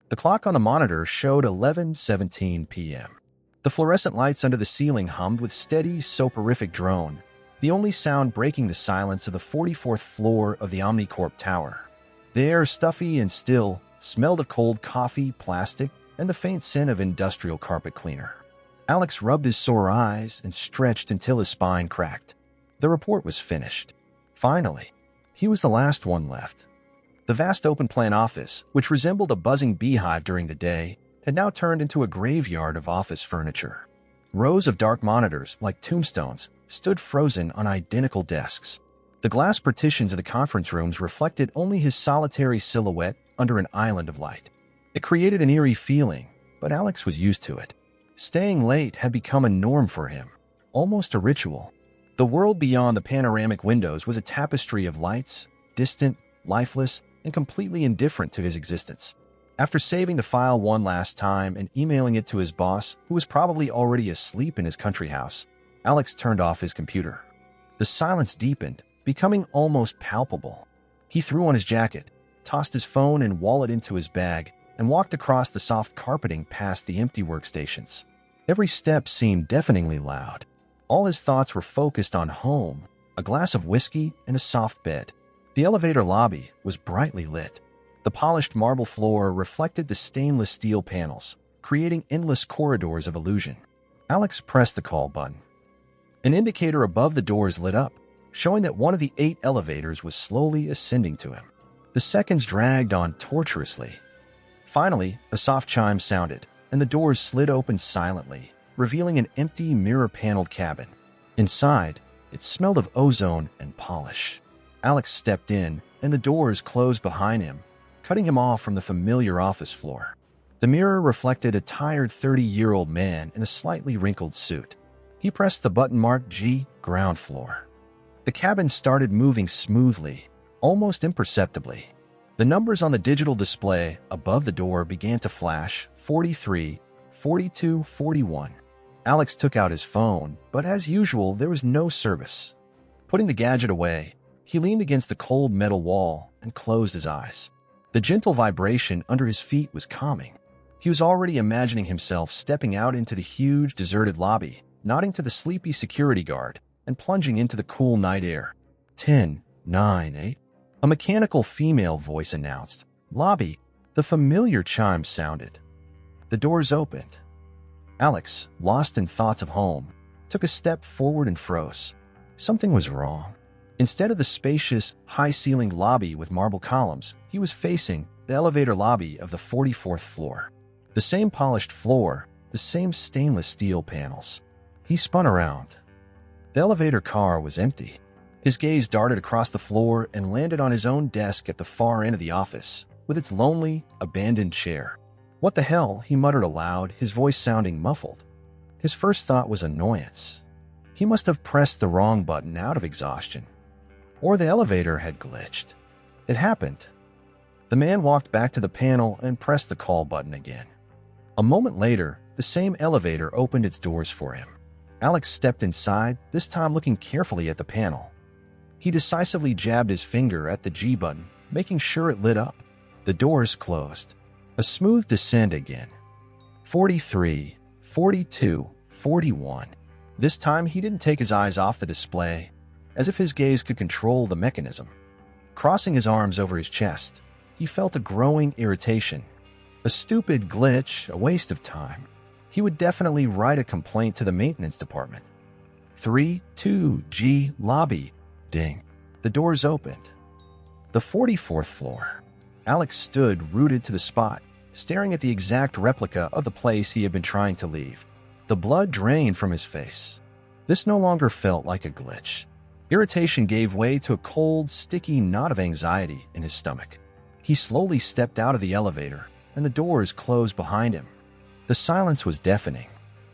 The clock on the monitor showed 11:17 p.m. The fluorescent lights under the ceiling hummed with steady, soporific drone, the only sound breaking the silence of the 44th floor of the Omnicorp Tower. The air, stuffy and still, smelled of cold coffee, plastic, and the faint scent of industrial carpet cleaner. Alex rubbed his sore eyes and stretched until his spine cracked. The report was finished. Finally, he was the last one left. The vast open-plan office, which resembled a buzzing beehive during the day, had now turned into a graveyard of office furniture. Rows of dark monitors, like tombstones, stood frozen on identical desks. The glass partitions of the conference rooms reflected only his solitary silhouette under an island of light. It created an eerie feeling, but Alex was used to it. Staying late had become a norm for him, almost a ritual. The world beyond the panoramic windows was a tapestry of lights, distant, lifeless, and completely indifferent to his existence. After saving the file one last time and emailing it to his boss, who was probably already asleep in his country house, Alex turned off his computer. The silence deepened, becoming almost palpable. He threw on his jacket, tossed his phone and wallet into his bag, and walked across the soft carpeting past the empty workstations. Every step seemed deafeningly loud. All his thoughts were focused on home, a glass of whiskey, and a soft bed. The elevator lobby was brightly lit. The polished marble floor reflected the stainless steel panels, creating endless corridors of illusion. Alex pressed the call button. An indicator above the doors lit up, showing that one of the 8 elevators was slowly ascending to him. The seconds dragged on torturously. Finally, a soft chime sounded, and the doors slid open silently, revealing an empty, mirror-paneled cabin. Inside, it smelled of ozone and polish. Alex stepped in, and the doors closed behind him, cutting him off from the familiar office floor. The mirror reflected a tired 30-year-old man in a slightly wrinkled suit. He pressed the button marked G, ground floor. The cabin started moving smoothly, almost imperceptibly. The numbers on the digital display above the door began to flash: 43, 42, 41. Alex took out his phone, but as usual, there was no service. Putting the gadget away, he leaned against the cold metal wall and closed his eyes. The gentle vibration under his feet was calming. He was already imagining himself stepping out into the huge, deserted lobby, nodding to the sleepy security guard, and plunging into the cool night air. 10, 9, 8. A mechanical female voice announced, "Lobby." The familiar chime sounded. The doors opened. Alex, lost in thoughts of home, took a step forward and froze. Something was wrong. Instead of the spacious, high-ceilinged lobby with marble columns, he was facing the elevator lobby of the 44th floor. The same polished floor, the same stainless steel panels. He spun around. The elevator car was empty. His gaze darted across the floor and landed on his own desk at the far end of the office, with its lonely, abandoned chair. "What the hell?" he muttered aloud, his voice sounding muffled. His first thought was annoyance. He must have pressed the wrong button out of exhaustion. Or the elevator had glitched. It happened. The man walked back to the panel and pressed the call button again. A moment later, the same elevator opened its doors for him. Alex stepped inside, this time looking carefully at the panel. He decisively jabbed his finger at the G button, making sure it lit up. The doors closed. A smooth descent again. 43, 42, 41. This time he didn't take his eyes off the display, as if his gaze could control the mechanism. Crossing his arms over his chest, he felt a growing irritation. A stupid glitch, a waste of time. He would definitely write a complaint to the maintenance department. 32G lobby. Ding. The doors opened. The 44th floor. Alex stood rooted to the spot, staring at the exact replica of the place he had been trying to leave. The blood drained from his face. This no longer felt like a glitch. Irritation gave way to a cold, sticky knot of anxiety in his stomach. He slowly stepped out of the elevator, and the doors closed behind him. The silence was deafening.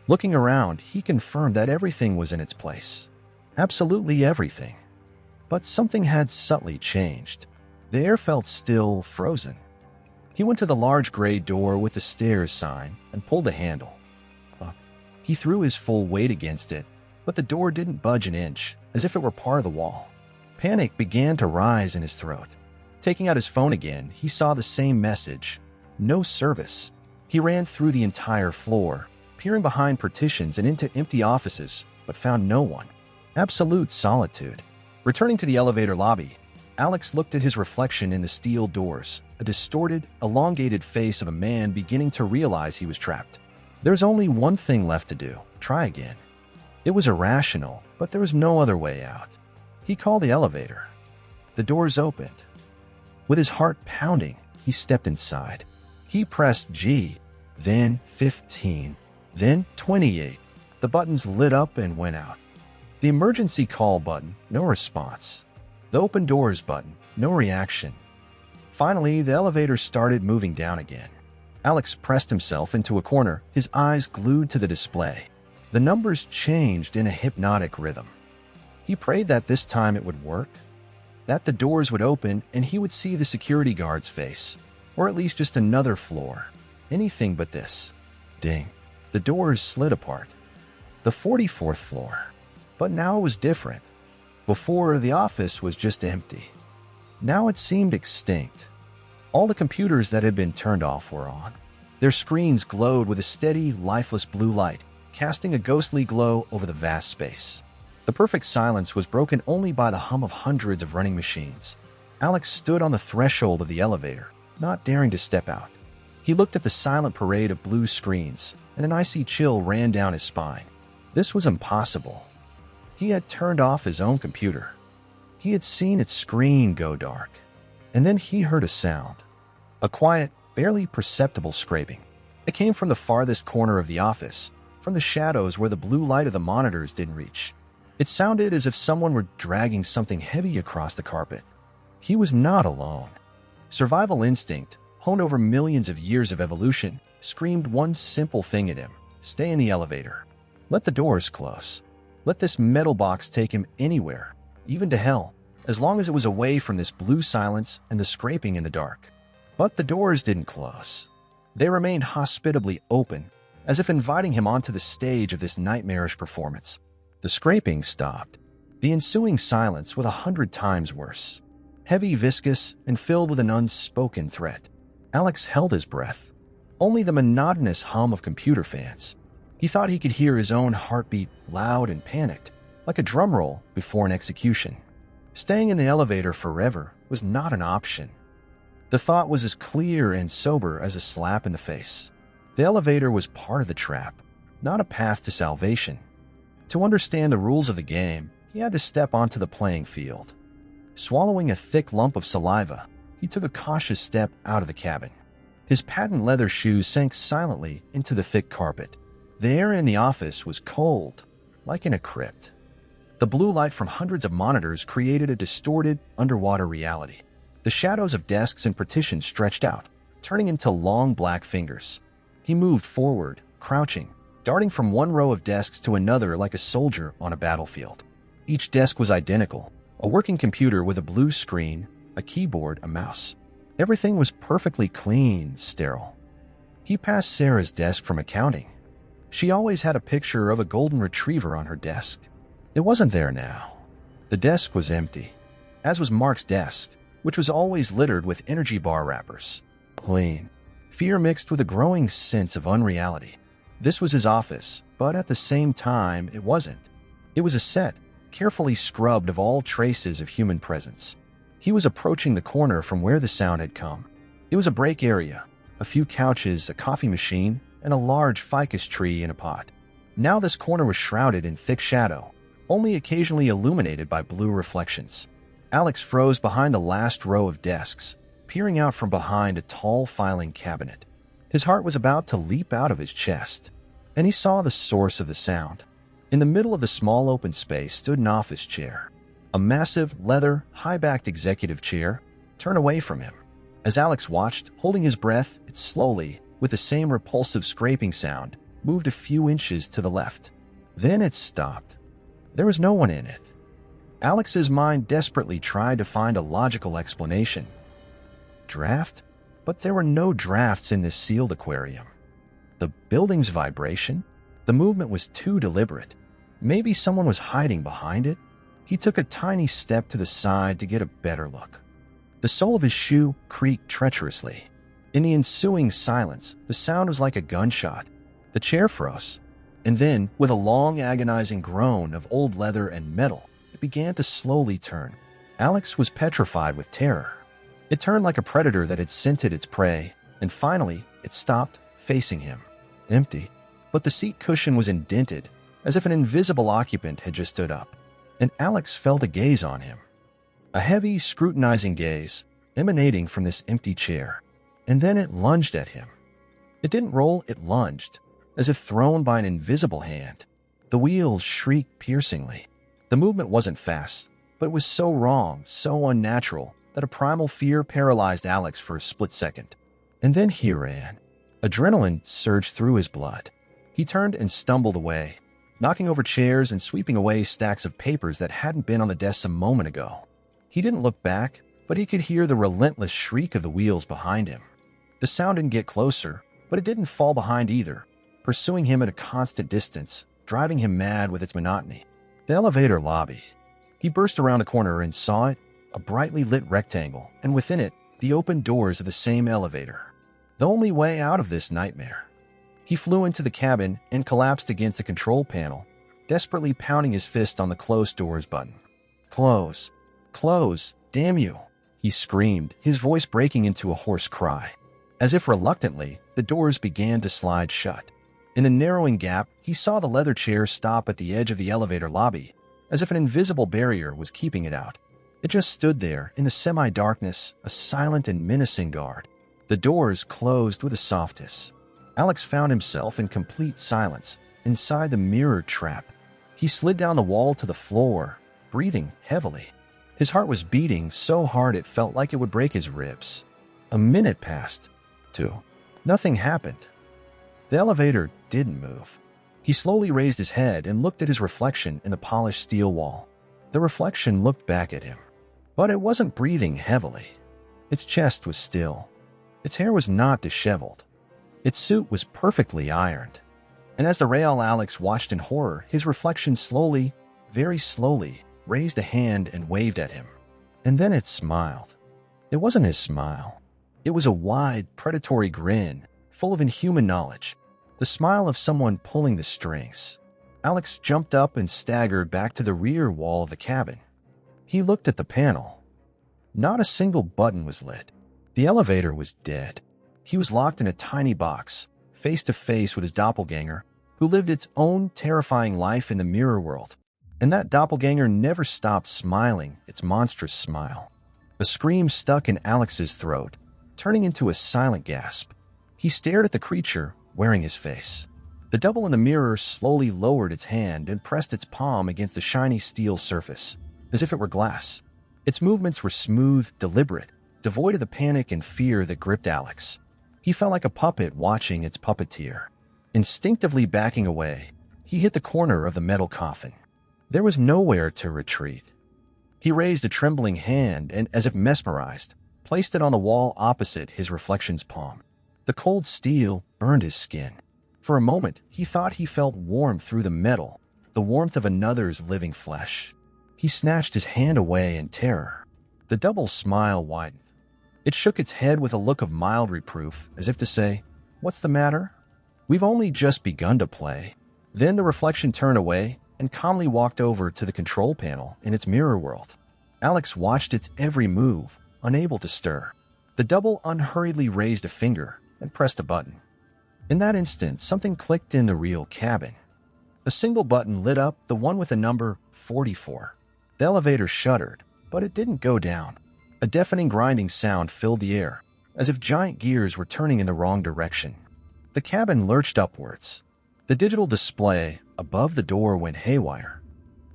Looking around, he confirmed that everything was in its place. Absolutely everything. But something had subtly changed. The air felt still, frozen. He went to the large gray door with the stairs sign and pulled the handle. He threw his full weight against it, but the door didn't budge an inch, as if it were part of the wall. Panic began to rise in his throat. Taking out his phone again, he saw the same message. No service. He ran through the entire floor, peering behind partitions and into empty offices, but found no one. Absolute solitude. Returning to the elevator lobby, Alex looked at his reflection in the steel doors, a distorted, elongated face of a man beginning to realize he was trapped. There was only one thing left to do: try again. It was irrational, but there was no other way out. He called the elevator. The doors opened. With his heart pounding, he stepped inside. He pressed G, then 15, then 28. The buttons lit up and went out. The emergency call button, no response. The open doors button, no reaction. Finally, the elevator started moving down again. Alex pressed himself into a corner, his eyes glued to the display. The numbers changed in a hypnotic rhythm. He prayed that this time it would work, that the doors would open and he would see the security guard's face, or at least just another floor. Anything but this. Ding. The doors slid apart. The 44th floor. But now it was different. Before, the office was just empty. Now it seemed extinct. All the computers that had been turned off were on. Their screens glowed with a steady, lifeless blue light, casting a ghostly glow over the vast space. The perfect silence was broken only by the hum of hundreds of running machines. Alex stood on the threshold of the elevator, not daring to step out. He looked at the silent parade of blue screens, and an icy chill ran down his spine. This was impossible. He had turned off his own computer. He had seen its screen go dark. And then he heard a sound. A quiet, barely perceptible scraping. It came from the farthest corner of the office, from the shadows where the blue light of the monitors didn't reach. It sounded as if someone were dragging something heavy across the carpet. He was not alone. Survival instinct, honed over millions of years of evolution, screamed one simple thing at him: stay in the elevator. Let the doors close. Let this metal box take him anywhere, even to hell, as long as it was away from this blue silence and the scraping in the dark. But the doors didn't close. They remained hospitably open, as if inviting him onto the stage of this nightmarish performance. The scraping stopped. The ensuing silence was 100 times worse. Heavy, viscous, and filled with an unspoken threat. Alex held his breath. Only the monotonous hum of computer fans. He thought he could hear his own heartbeat, loud and panicked, like a drum roll before an execution. Staying in the elevator forever was not an option. The thought was as clear and sober as a slap in the face. The elevator was part of the trap, not a path to salvation. To understand the rules of the game, he had to step onto the playing field. Swallowing a thick lump of saliva, he took a cautious step out of the cabin. His patent leather shoes sank silently into the thick carpet. The air in the office was cold, like in a crypt. The blue light from hundreds of monitors created a distorted, underwater reality. The shadows of desks and partitions stretched out, turning into long black fingers. He moved forward, crouching, darting from one row of desks to another like a soldier on a battlefield. Each desk was identical, a working computer with a blue screen, a keyboard, a mouse. Everything was perfectly clean, sterile. He passed Sarah's desk from accounting. She always had a picture of a golden retriever on her desk. It wasn't there now. The desk was empty, as was Mark's desk, which was always littered with energy bar wrappers. Clean. Fear mixed with a growing sense of unreality. This was his office, but at the same time, it wasn't. It was a set, carefully scrubbed of all traces of human presence. He was approaching the corner from where the sound had come. It was a break area, a few couches, a coffee machine, and a large ficus tree in a pot. Now this corner was shrouded in thick shadow, only occasionally illuminated by blue reflections. Alex froze behind the last row of desks, peering out from behind a tall filing cabinet. His heart was about to leap out of his chest, and he saw the source of the sound. In the middle of the small open space stood an office chair. A massive, leather, high-backed executive chair turned away from him. As Alex watched, holding his breath, it slowly, with the same repulsive scraping sound, moved a few inches to the left. Then it stopped. There was no one in it. Alex's mind desperately tried to find a logical explanation. Draft? But there were no drafts in this sealed aquarium. The building's vibration? The movement was too deliberate. Maybe someone was hiding behind it? He took a tiny step to the side to get a better look. The sole of his shoe creaked treacherously. In the ensuing silence, the sound was like a gunshot. The chair froze. And then, with a long, agonizing groan of old leather and metal, it began to slowly turn. Alex was petrified with terror. It turned like a predator that had scented its prey, and finally, it stopped, facing him. Empty. But the seat cushion was indented, as if an invisible occupant had just stood up. And Alex felt a gaze on him. A heavy, scrutinizing gaze, emanating from this empty chair. And then it lunged at him. It didn't roll, it lunged, as if thrown by an invisible hand. The wheels shrieked piercingly. The movement wasn't fast, but it was so wrong, so unnatural, that a primal fear paralyzed Alex for a split second. And then he ran. Adrenaline surged through his blood. He turned and stumbled away, knocking over chairs and sweeping away stacks of papers that hadn't been on the desk a moment ago. He didn't look back, but he could hear the relentless shriek of the wheels behind him. The sound didn't get closer, but it didn't fall behind either, pursuing him at a constant distance, driving him mad with its monotony. The elevator lobby. He burst around a corner and saw it, a brightly lit rectangle, and within it, the open doors of the same elevator. The only way out of this nightmare. He flew into the cabin and collapsed against the control panel, desperately pounding his fist on the close doors button. Close. Close. Damn you. He screamed, his voice breaking into a hoarse cry. As if reluctantly, the doors began to slide shut. In the narrowing gap, he saw the leather chair stop at the edge of the elevator lobby, as if an invisible barrier was keeping it out. It just stood there, in the semi-darkness, a silent and menacing guard. The doors closed with a soft hiss. Alex found himself in complete silence, inside the mirror trap. He slid down the wall to the floor, breathing heavily. His heart was beating so hard it felt like it would break his ribs. A minute passed. 2. Nothing happened. The elevator didn't move. He slowly raised his head and looked at his reflection in the polished steel wall. The reflection looked back at him. But it wasn't breathing heavily. Its chest was still. Its hair was not disheveled. Its suit was perfectly ironed. And as the real Alex watched in horror, his reflection slowly, very slowly, raised a hand and waved at him. And then it smiled. It wasn't his smile. It was a wide, predatory grin, full of inhuman knowledge. The smile of someone pulling the strings. Alex jumped up and staggered back to the rear wall of the cabin. He looked at the panel. Not a single button was lit. The elevator was dead. He was locked in a tiny box, face to face with his doppelganger, who lived its own terrifying life in the mirror world. And that doppelganger never stopped smiling its monstrous smile. A scream stuck in Alex's throat, turning into a silent gasp. He stared at the creature wearing his face. The double in the mirror slowly lowered its hand and pressed its palm against the shiny steel surface, as if it were glass. Its movements were smooth, deliberate, devoid of the panic and fear that gripped Alex. He felt like a puppet watching its puppeteer. Instinctively backing away, he hit the corner of the metal coffin. There was nowhere to retreat. He raised a trembling hand and, as if mesmerized, placed it on the wall opposite his reflection's palm. The cold steel burned his skin. For a moment, he thought he felt warmth through the metal, the warmth of another's living flesh. He snatched his hand away in terror. The double smile widened. It shook its head with a look of mild reproof, as if to say, "What's the matter? We've only just begun to play." Then the reflection turned away and calmly walked over to the control panel in its mirror world. Alex watched its every move, unable to stir. The double unhurriedly raised a finger and pressed a button. In that instant, something clicked in the real cabin. A single button lit up, the one with the number 44. The elevator shuddered, but it didn't go down. A deafening grinding sound filled the air, as if giant gears were turning in the wrong direction. The cabin lurched upwards. The digital display above the door went haywire.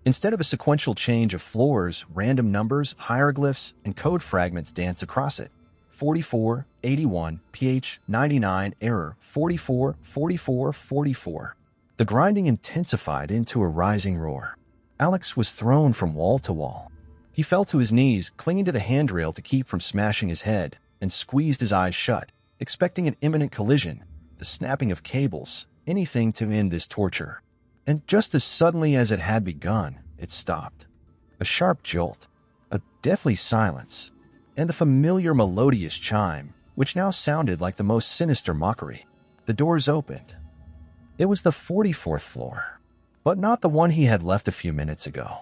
Instead of a sequential change of floors, random numbers, hieroglyphs, and code fragments danced across it. 44, 81, pH 99, error 44, 44, 44. The grinding intensified into a rising roar. Alex was thrown from wall to wall. He fell to his knees, clinging to the handrail to keep from smashing his head, and squeezed his eyes shut, expecting an imminent collision, the snapping of cables, anything to end this torture. And just as suddenly as it had begun, it stopped. A sharp jolt, a deathly silence, and the familiar melodious chime, which now sounded like the most sinister mockery. The doors opened. It was the 44th floor, but not the one he had left a few minutes ago.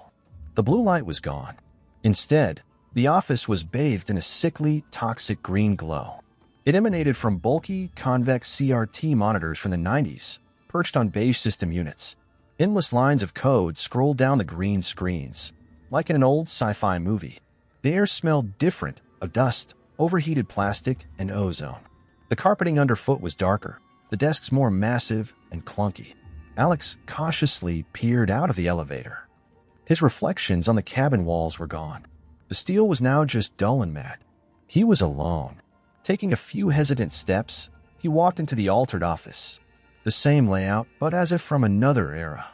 The blue light was gone. Instead, the office was bathed in a sickly, toxic green glow. It emanated from bulky, convex CRT monitors from the 90s, perched on beige system units. Endless lines of code scrolled down the green screens, like in an old sci-fi movie. The air smelled different, of dust, overheated plastic, and ozone. The carpeting underfoot was darker, the desks more massive and clunky. Alex cautiously peered out of the elevator. His reflections on the cabin walls were gone. The steel was now just dull and matte. He was alone. Taking a few hesitant steps, he walked into the altered office. The same layout, but as if from another era.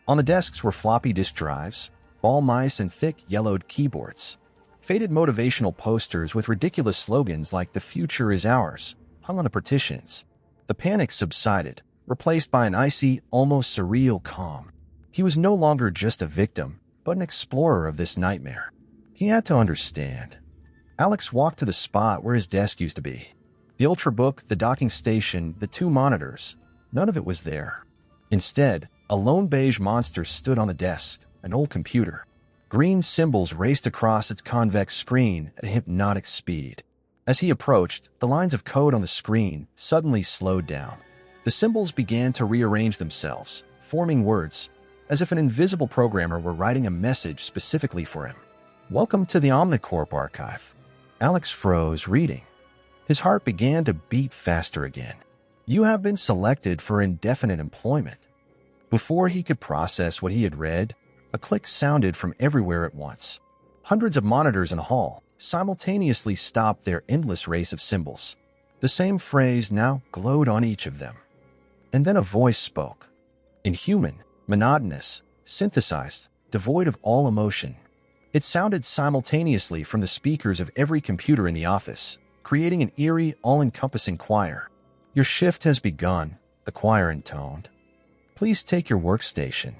On the desks were floppy disk drives, ball mice, and thick, yellowed keyboards. Faded motivational posters with ridiculous slogans like "The future is ours" hung on the partitions. The panic subsided, replaced by an icy, almost surreal calm. He was no longer just a victim, but an explorer of this nightmare. He had to understand. Alex walked to the spot where his desk used to be. The Ultrabook, the docking station, the 2 monitors. None of it was there. Instead, a lone beige monster stood on the desk, an old computer. Green symbols raced across its convex screen at a hypnotic speed. As he approached, the lines of code on the screen suddenly slowed down. The symbols began to rearrange themselves, forming words, as if an invisible programmer were writing a message specifically for him. "Welcome to the Omnicorp archive." Alex froze, reading. His heart began to beat faster again. "You have been selected for indefinite employment." Before he could process what he had read, a click sounded from everywhere at once. Hundreds of monitors in the hall simultaneously stopped their endless race of symbols. The same phrase now glowed on each of them. And then a voice spoke. Inhuman, monotonous, synthesized, devoid of all emotion. It sounded simultaneously from the speakers of every computer in the office, creating an eerie, all-encompassing choir. "Your shift has begun," the choir intoned. "Please take your workstation.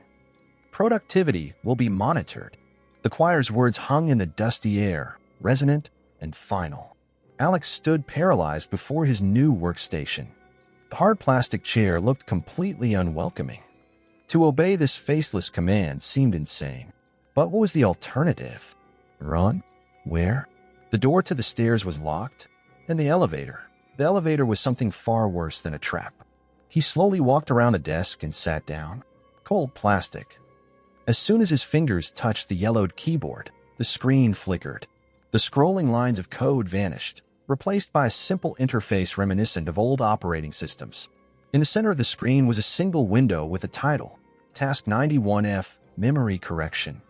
Productivity will be monitored." The choir's words hung in the dusty air, resonant and final. Alex stood paralyzed before his new workstation. The hard plastic chair looked completely unwelcoming. To obey this faceless command seemed insane. But what was the alternative? Run? Where? The door to the stairs was locked, and the elevator. The elevator was something far worse than a trap. He slowly walked around the desk and sat down. Cold plastic. As soon as his fingers touched the yellowed keyboard, the screen flickered. The scrolling lines of code vanished, replaced by a simple interface reminiscent of old operating systems. In the center of the screen was a single window with a title, Task 91F, Memory Correction.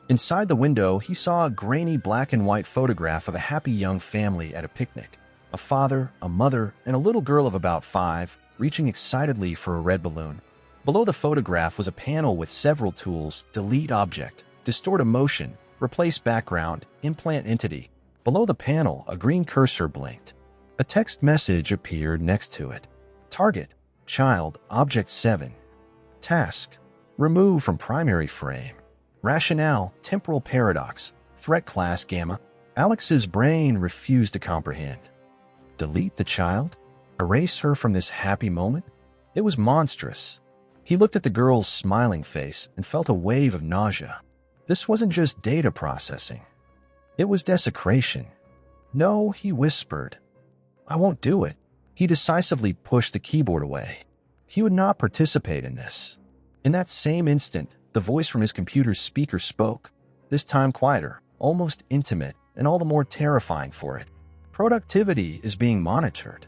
Inside the window, he saw a grainy black and white photograph of a happy young family at a picnic. A father, a mother, and a little girl of about 5, reaching excitedly for a red balloon. Below the photograph was a panel with several tools: delete object, distort emotion, replace background, implant entity. Below the panel, a green cursor blinked. A text message appeared next to it. Target, child, object 7. Task, remove from primary frame. Rationale, temporal paradox, threat class gamma. Alex's brain refused to comprehend. Delete the child? Erase her from this happy moment? It was monstrous. He looked at the girl's smiling face and felt a wave of nausea. This wasn't just data processing. It was desecration. "No," he whispered. "I won't do it." He decisively pushed the keyboard away. He would not participate in this. In that same instant, the voice from his computer's speaker spoke, this time quieter, almost intimate, and all the more terrifying for it. Productivity is being monitored.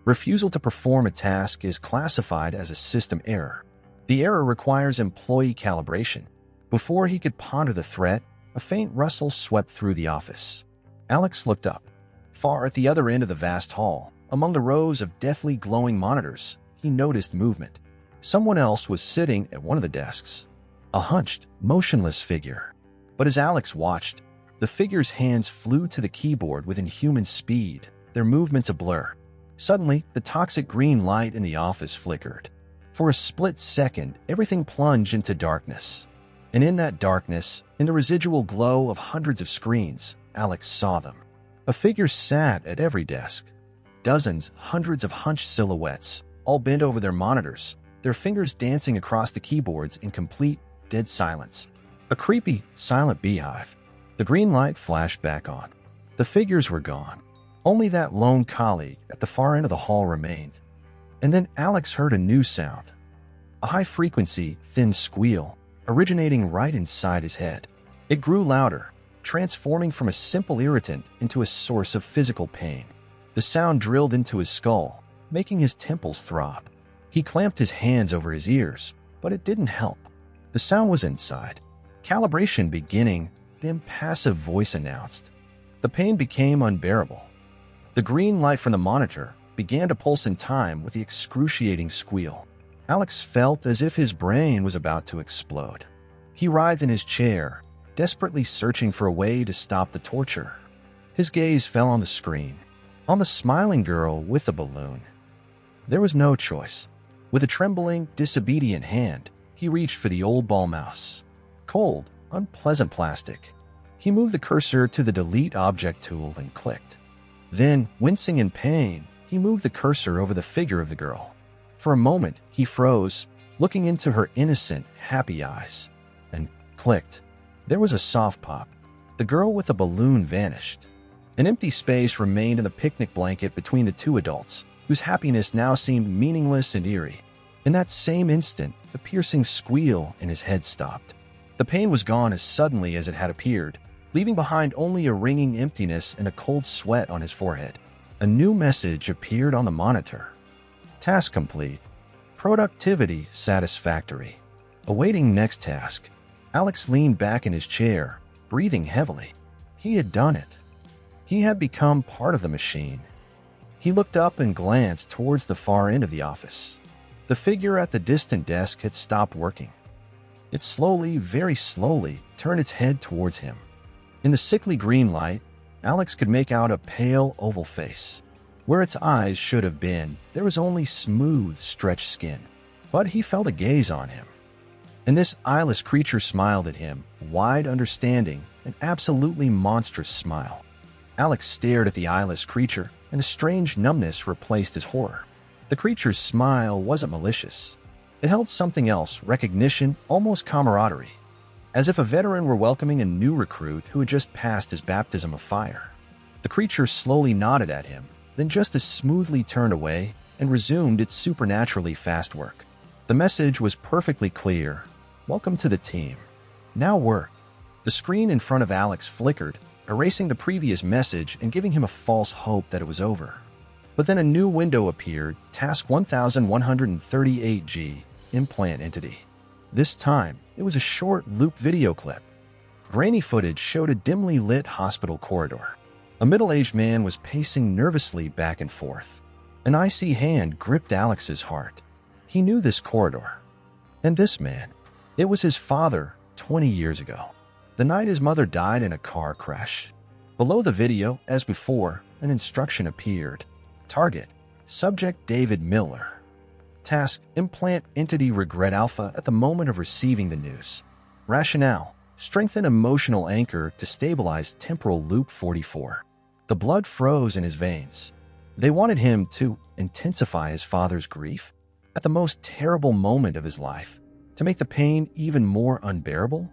Refusal to perform a task is classified as a system error. The error requires employee calibration. Before he could ponder the threat, a faint rustle swept through the office. Alex looked up. Far at the other end of the vast hall, among the rows of deathly glowing monitors, he noticed movement. Someone else was sitting at one of the desks. A hunched, motionless figure. But as Alex watched, the figure's hands flew to the keyboard with inhuman speed, their movements a blur. Suddenly, the toxic green light in the office flickered. For a split second, everything plunged into darkness. And in that darkness, in the residual glow of hundreds of screens, Alex saw them. A figure sat at every desk. dozens, hundreds of hunched silhouettes, all bent over their monitors, their fingers dancing across the keyboards in complete, dead silence. A creepy, silent beehive. The green light flashed back on. The figures were gone. Only that lone colleague at the far end of the hall remained. And then Alex heard a new sound. A high-frequency, thin squeal, originating right inside his head. It grew louder, transforming from a simple irritant into a source of physical pain. The sound drilled into his skull, making his temples throb. He clamped his hands over his ears, but it didn't help. The sound was inside. Calibration beginning, the impassive voice announced. The pain became unbearable. The green light from the monitor began to pulse in time with the excruciating squeal. Alex felt as if his brain was about to explode. He writhed in his chair, desperately searching for a way to stop the torture. His gaze fell on the screen, on the smiling girl with the balloon. There was no choice. With a trembling, disobedient hand, he reached for the old ball mouse. Cold, unpleasant plastic. He moved the cursor to the delete object tool and clicked. Then, wincing in pain, he moved the cursor over the figure of the girl. For a moment, he froze, looking into her innocent, happy eyes, and clicked. There was a soft pop. The girl with the balloon vanished. An empty space remained in the picnic blanket between the two adults, whose happiness now seemed meaningless and eerie. In that same instant, the piercing squeal in his head stopped. The pain was gone as suddenly as it had appeared, leaving behind only a ringing emptiness and a cold sweat on his forehead. A new message appeared on the monitor. Task complete. Productivity satisfactory. Awaiting next task. Alex leaned back in his chair, breathing heavily. He had done it. He had become part of the machine. He looked up and glanced towards the far end of the office. The figure at the distant desk had stopped working. It slowly, very slowly, turned its head towards him. In the sickly green light, Alex could make out a pale, oval face. Where its eyes should have been, there was only smooth, stretched skin. But he felt a gaze on him. And this eyeless creature smiled at him, wide, understanding, an absolutely monstrous smile. Alex stared at the eyeless creature, and a strange numbness replaced his horror. The creature's smile wasn't malicious. It held something else, recognition, almost camaraderie. As if a veteran were welcoming a new recruit who had just passed his baptism of fire. The creature slowly nodded at him, then just as smoothly turned away and resumed its supernaturally fast work. The message was perfectly clear. Welcome to the team. Now work. The screen in front of Alex flickered, erasing the previous message and giving him a false hope that it was over. But then a new window appeared, Task 1138G, Implant Entity. This time, it was a short loop video clip. Grainy footage showed a dimly lit hospital corridor. A middle-aged man was pacing nervously back and forth. An icy hand gripped Alex's heart. He knew this corridor. And this man. It was his father, 20 years ago. The night his mother died in a car crash. Below the video, as before, an instruction appeared. Target: Subject David Miller. Task: Implant Entity Regret Alpha at the moment of receiving the news. Rationale: Strengthen emotional anchor to stabilize temporal loop 44. The blood froze in his veins. They wanted him to intensify his father's grief at the most terrible moment of his life, to make the pain even more unbearable.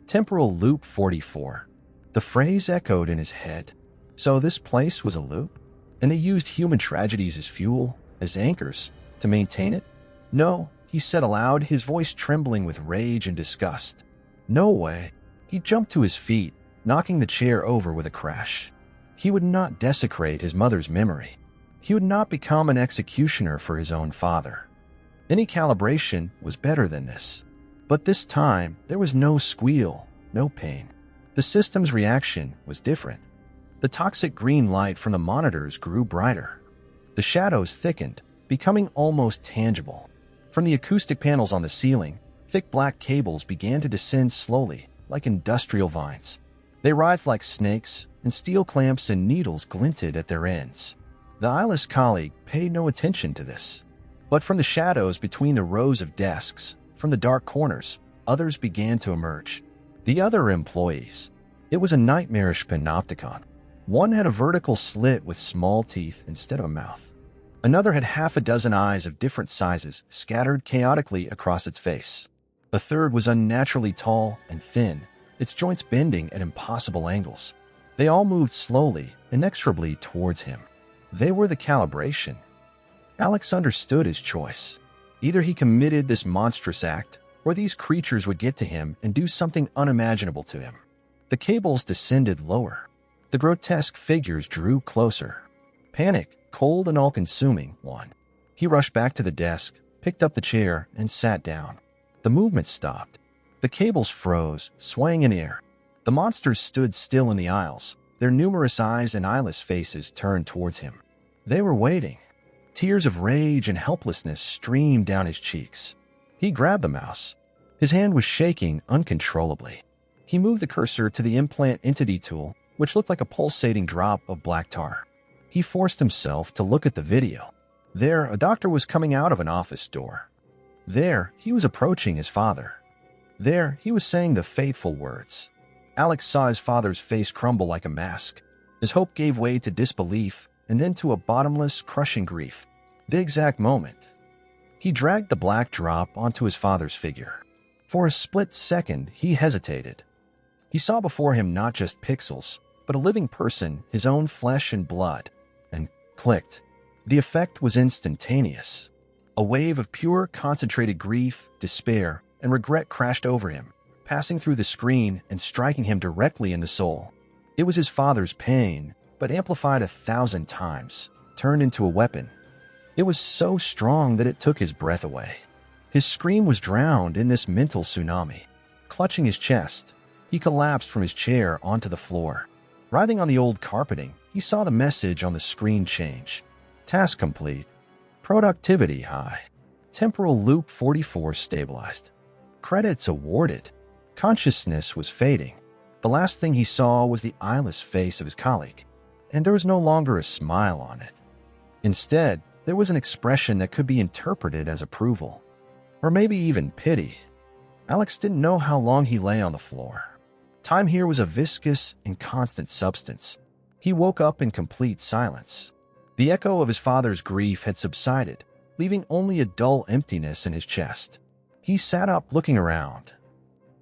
Temporal loop 44. The phrase echoed in his head. So this place was a loop? And they used human tragedies as fuel, as anchors, to maintain it? No, he said aloud, his voice trembling with rage and disgust. No way. He jumped to his feet, knocking the chair over with a crash. He would not desecrate his mother's memory. He would not become an executioner for his own father. Any calibration was better than this. But this time, there was no squeal, no pain. The system's reaction was different. The toxic green light from the monitors grew brighter. The shadows thickened, becoming almost tangible. From the acoustic panels on the ceiling, thick black cables began to descend slowly, like industrial vines. They writhed like snakes, and steel clamps and needles glinted at their ends. The eyeless colleague paid no attention to this. But from the shadows between the rows of desks, from the dark corners, others began to emerge. The other employees. It was a nightmarish panopticon. One had a vertical slit with small teeth instead of a mouth. Another had half a dozen eyes of different sizes scattered chaotically across its face. A third was unnaturally tall and thin, its joints bending at impossible angles. They all moved slowly, inexorably towards him. They were the calibration. Alex understood his choice. Either he committed this monstrous act, or these creatures would get to him and do something unimaginable to him. The cables descended lower. The grotesque figures drew closer. Panic, cold and all-consuming, won. He rushed back to the desk, picked up the chair, and sat down. The movement stopped. The cables froze, swaying in air. The monsters stood still in the aisles, their numerous eyes and eyeless faces turned towards him. They were waiting. Tears of rage and helplessness streamed down his cheeks. He grabbed the mouse. His hand was shaking uncontrollably. He moved the cursor to the implant entity tool, which looked like a pulsating drop of black tar. He forced himself to look at the video. There, a doctor was coming out of an office door. There, he was approaching his father. There, he was saying the fateful words. Alex saw his father's face crumble like a mask. His hope gave way to disbelief and then to a bottomless, crushing grief. The exact moment. He dragged the black drop onto his father's figure. For a split second, he hesitated. He saw before him not just pixels, but a living person, his own flesh and blood, and clicked. The effect was instantaneous. A wave of pure, concentrated grief, despair, and regret crashed over him, passing through the screen and striking him directly in the soul. It was his father's pain, but amplified 1,000 times, turned into a weapon. It was so strong that it took his breath away. His scream was drowned in this mental tsunami. Clutching his chest, he collapsed from his chair onto the floor. Writhing on the old carpeting, he saw the message on the screen change. Task complete. Productivity high. Temporal loop 44 stabilized. Credits awarded. Consciousness was fading. The last thing he saw was the eyeless face of his colleague, and there was no longer a smile on it. Instead, there was an expression that could be interpreted as approval, or maybe even pity. Alex didn't know how long he lay on the floor. Time here was a viscous and constant substance. He woke up in complete silence. The echo of his father's grief had subsided, leaving only a dull emptiness in his chest. He sat up looking around.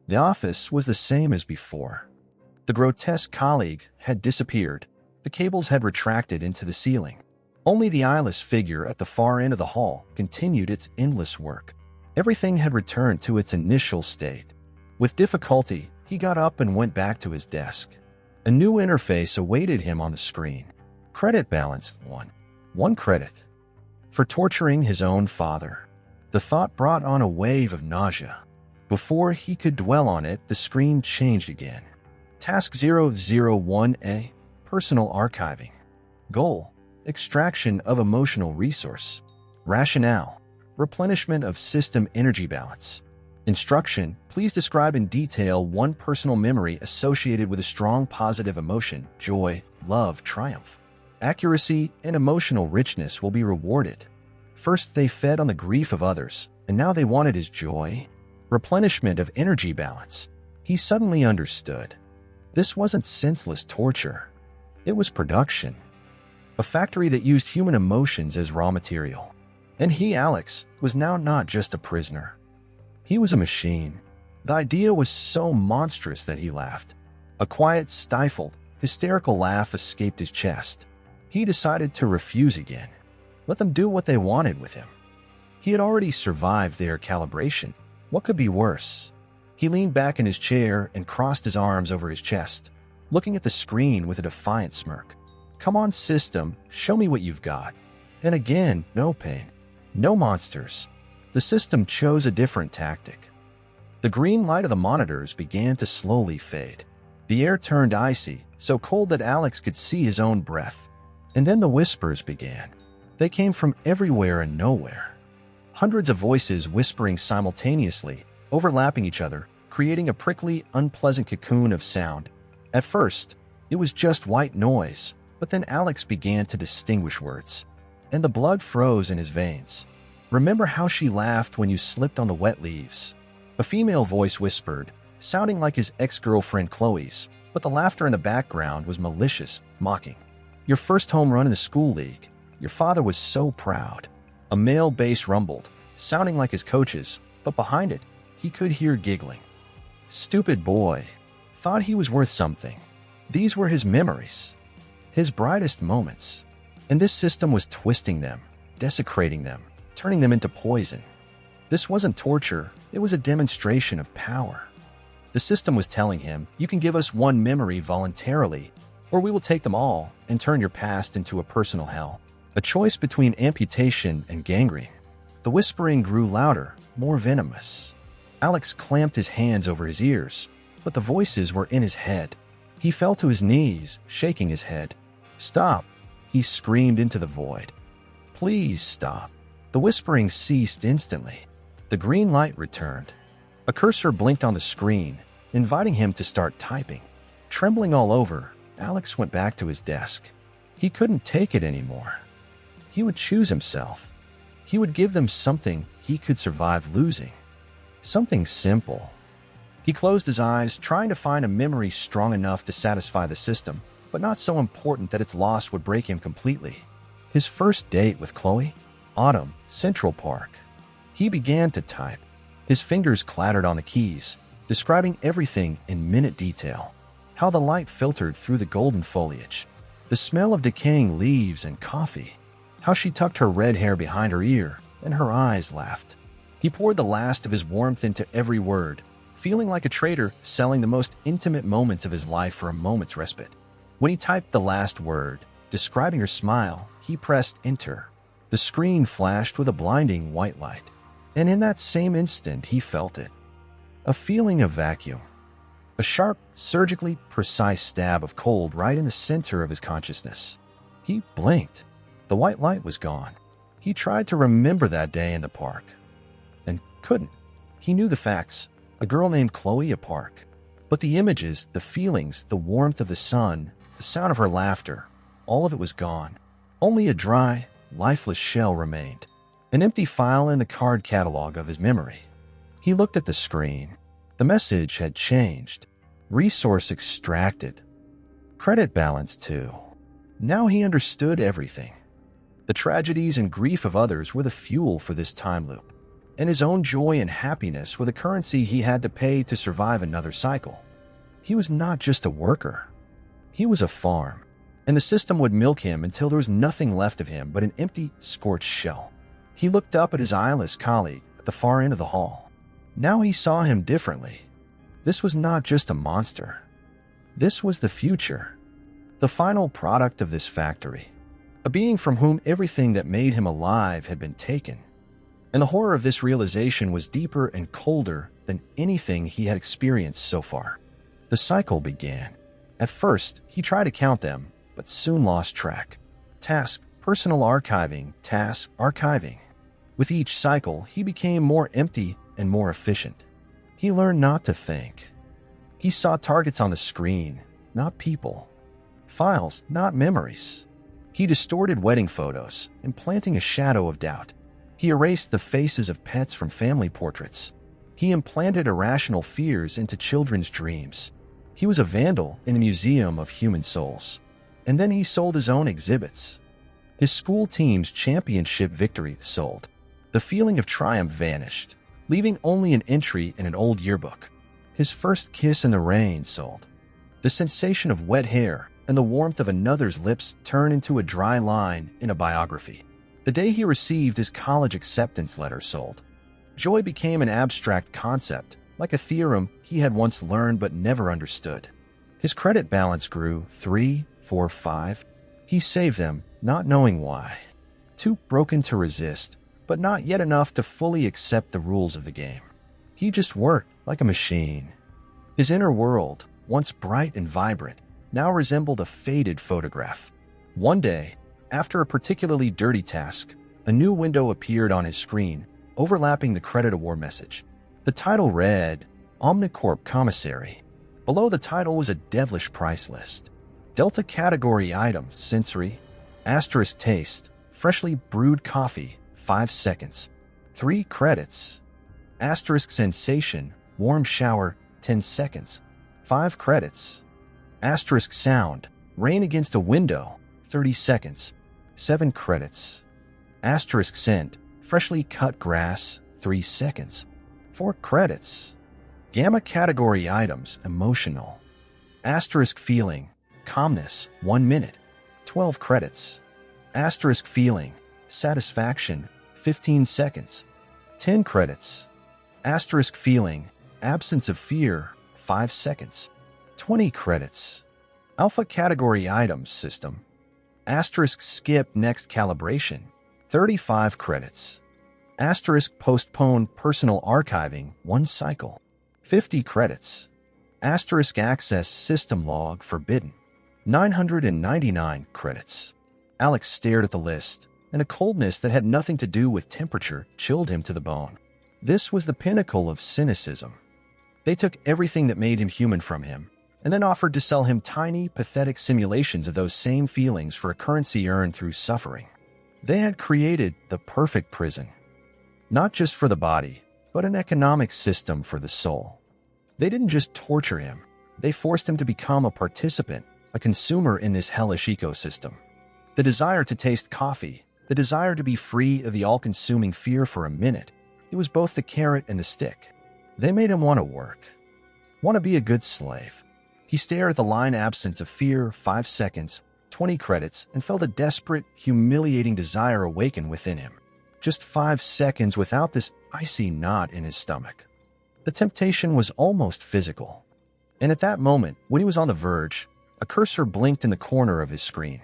The office was the same as before. The grotesque colleague had disappeared. The cables had retracted into the ceiling. Only the eyeless figure at the far end of the hall continued its endless work. Everything had returned to its initial state. With difficulty, he got up and went back to his desk. A new interface awaited him on the screen. Credit balance 1. 1 credit. For torturing his own father. The thought brought on a wave of nausea. Before he could dwell on it, the screen changed again. Task 001A. Personal archiving. Goal. Extraction of emotional resource. Rationale. Replenishment of system energy balance. Instruction. Please describe in detail one personal memory associated with a strong positive emotion, joy, love, triumph. Accuracy and emotional richness will be rewarded. First, they fed on the grief of others, and now they wanted his joy. Replenishment of energy balance. He suddenly understood. This wasn't senseless torture. It was production. A factory that used human emotions as raw material. And he, Alex, was now not just a prisoner. He was a machine. The idea was so monstrous that he laughed. A quiet, stifled, hysterical laugh escaped his chest. He decided to refuse again. Let them do what they wanted with him. He had already survived their calibration. What could be worse? He leaned back in his chair and crossed his arms over his chest, looking at the screen with a defiant smirk. Come on, system, show me what you've got. And again, no pain. No monsters. The system chose a different tactic. The green light of the monitors began to slowly fade. The air turned icy, so cold that Alex could see his own breath. And then the whispers began. They came from everywhere and nowhere. Hundreds of voices whispering simultaneously, overlapping each other, creating a prickly, unpleasant cocoon of sound. At first, it was just white noise, but then Alex began to distinguish words, and the blood froze in his veins. Remember how she laughed when you slipped on the wet leaves? A female voice whispered, sounding like his ex-girlfriend Chloe's. but the laughter in the background was malicious, mocking. Your first home run in the school league. Your father was so proud. A male bass rumbled, sounding like his coach's, but behind it, he could hear giggling. Stupid boy. Thought he was worth something. These were his memories. His brightest moments. And this system was twisting them, desecrating them, turning them into poison. This wasn't torture, it was a demonstration of power. The system was telling him, you can give us one memory voluntarily, or we will take them all and turn your past into a personal hell. A choice between amputation and gangrene. The whispering grew louder, more venomous. Alex clamped his hands over his ears, but the voices were in his head. He fell to his knees, shaking his head. Stop, he screamed into the void. Please stop. The whispering ceased instantly. The green light returned. A cursor blinked on the screen, inviting him to start typing. Trembling all over, Alex went back to his desk. He couldn't take it anymore. He would choose himself. He would give them something he could survive losing. Something simple. He closed his eyes, trying to find a memory strong enough to satisfy the system, but not so important that its loss would break him completely. His first date with Chloe? Autumn, Central Park. He began to type. His fingers clattered on the keys, describing everything in minute detail. How the light filtered through the golden foliage. The smell of decaying leaves and coffee. How she tucked her red hair behind her ear, and her eyes laughed. He poured the last of his warmth into every word, feeling like a trader selling the most intimate moments of his life for a moment's respite. When he typed the last word, describing her smile, he pressed enter. The screen flashed with a blinding white light, and in that same instant he felt it. A feeling of vacuum. A sharp, surgically precise stab of cold right in the center of his consciousness. He blinked. The white light was gone. He tried to remember that day in the park, and couldn't. He knew the facts. A girl named Chloe, a park. But the images, the feelings, the warmth of the sun, the sound of her laughter, all of it was gone. Only a dry, lifeless shell remained. An empty file in the card catalog of his memory. He looked at the screen. The message had changed. Resource extracted. Credit balance too. Now he understood everything. The tragedies and grief of others were the fuel for this time loop, and his own joy and happiness were the currency he had to pay to survive another cycle. He was not just a worker. He was a farm, and the system would milk him until there was nothing left of him but an empty, scorched shell. He looked up at his eyeless colleague at the far end of the hall. Now he saw him differently. This was not just a monster. This was the future, the final product of this factory. A being from whom everything that made him alive had been taken. And the horror of this realization was deeper and colder than anything he had experienced so far. The cycle began. At first, he tried to count them, but soon lost track. Task, personal archiving, task, archiving. With each cycle, he became more empty and more efficient. He learned not to think. He saw targets on the screen, not people. Files, not memories. He distorted wedding photos, implanting a shadow of doubt. He erased the faces of pets from family portraits. He implanted irrational fears into children's dreams. He was a vandal in a museum of human souls. And then he sold his own exhibits. His school team's championship victory sold. The feeling of triumph vanished, leaving only an entry in an old yearbook. His first kiss in the rain sold. The sensation of wet hair and the warmth of another's lips turned into a dry line in a biography. The day he received his college acceptance letter sold. Joy became an abstract concept, like a theorem he had once learned but never understood. His credit balance grew 3, 4, 5. He saved them, not knowing why. Too broken to resist, but not yet enough to fully accept the rules of the game. He just worked like a machine. His inner world, once bright and vibrant, now resembled a faded photograph. One day, after a particularly dirty task, a new window appeared on his screen, overlapping the credit award message. The title read, Omnicorp Commissary. Below the title was a devilish price list. Delta category items, sensory, asterisk taste, freshly brewed coffee, 5 seconds. 3 credits. Asterisk sensation, warm shower, 10 seconds. 5 credits. Asterisk sound. Rain against a window. 30 seconds. 7 credits. Asterisk scent. Freshly cut grass. 3 seconds. 4 credits. Gamma category items. Emotional. Asterisk feeling. Calmness. 1 minute. 12 credits. Asterisk feeling. Satisfaction. 15 seconds. 10 credits. Asterisk feeling. Absence of fear. 5 seconds. 20 credits. Alpha category items system. Asterisk skip next calibration. 35 credits. Asterisk postpone personal archiving. 1 cycle. 50 credits. Asterisk access system log forbidden. 999 credits. Alex stared at the list, and a coldness that had nothing to do with temperature chilled him to the bone. This was the pinnacle of cynicism. They took everything that made him human from him, and then offered to sell him tiny, pathetic simulations of those same feelings for a currency earned through suffering. They had created the perfect prison. Not just for the body, but an economic system for the soul. They didn't just torture him. They forced him to become a participant, a consumer in this hellish ecosystem. The desire to taste coffee, the desire to be free of the all-consuming fear for a minute, it was both the carrot and the stick. They made him want to work, want to be a good slave. He stared at the line absence of fear, 5 seconds, 20 credits, and felt a desperate, humiliating desire awaken within him. Just 5 seconds without this icy knot in his stomach. The temptation was almost physical. And at that moment, when he was on the verge, a cursor blinked in the corner of his screen.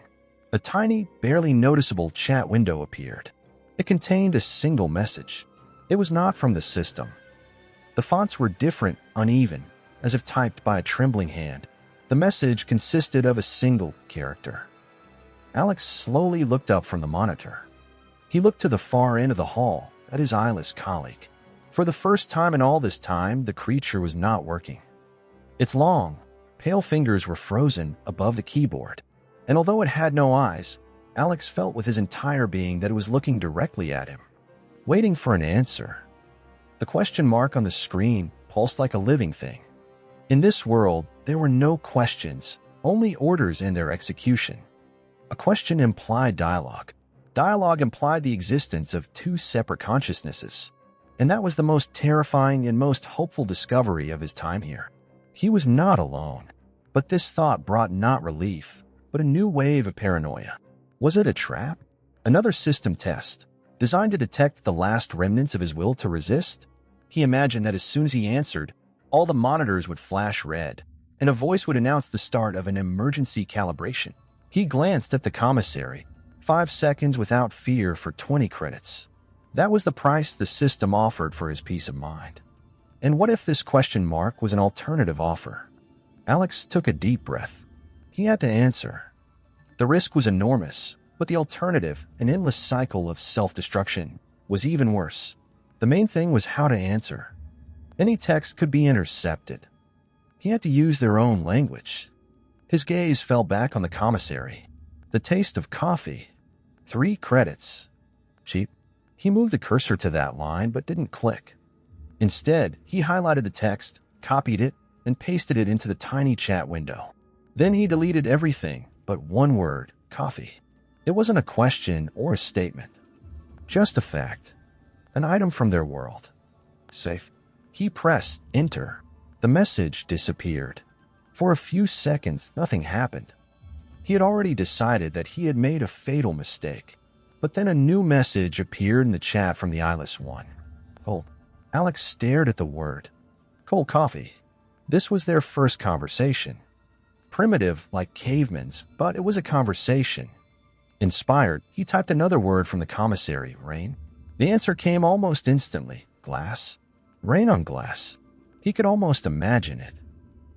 A tiny, barely noticeable chat window appeared. It contained a single message. It was not from the system. The fonts were different, uneven, as if typed by a trembling hand. The message consisted of a single character. Alex slowly looked up from the monitor. He looked to the far end of the hall, at his eyeless colleague. For the first time in all this time, the creature was not working. Its long, pale fingers were frozen above the keyboard, and although it had no eyes, Alex felt with his entire being that it was looking directly at him, waiting for an answer. The question mark on the screen pulsed like a living thing. In this world, there were no questions, only orders and their execution. A question implied dialogue. Dialogue implied the existence of 2 separate consciousnesses, and that was the most terrifying and most hopeful discovery of his time here. He was not alone, but this thought brought not relief, but a new wave of paranoia. Was it a trap? Another system test, designed to detect the last remnants of his will to resist? He imagined that as soon as he answered, all the monitors would flash red, and a voice would announce the start of an emergency calibration. He glanced at the commissary. 5 seconds without fear for 20 credits. That was the price the system offered for his peace of mind. And what if this question mark was an alternative offer? Alex took a deep breath. He had to answer. The risk was enormous, but the alternative, an endless cycle of self-destruction, was even worse. The main thing was how to answer. Any text could be intercepted. He had to use their own language. His gaze fell back on the commissary. The taste of coffee. 3 credits. Cheap. He moved the cursor to that line but didn't click. Instead, he highlighted the text, copied it, and pasted it into the tiny chat window. Then he deleted everything but one word, coffee. It wasn't a question or a statement. Just a fact. An item from their world. Safe. He pressed enter. The message disappeared. For a few seconds, nothing happened. He had already decided that he had made a fatal mistake. But then a new message appeared in the chat from the eyeless one. Cold. Alex stared at the word. Cold coffee. This was their first conversation. Primitive, like cavemen's, but it was a conversation. Inspired, he typed another word from the commissary, rain. The answer came almost instantly, glass. Rain on glass. He could almost imagine it.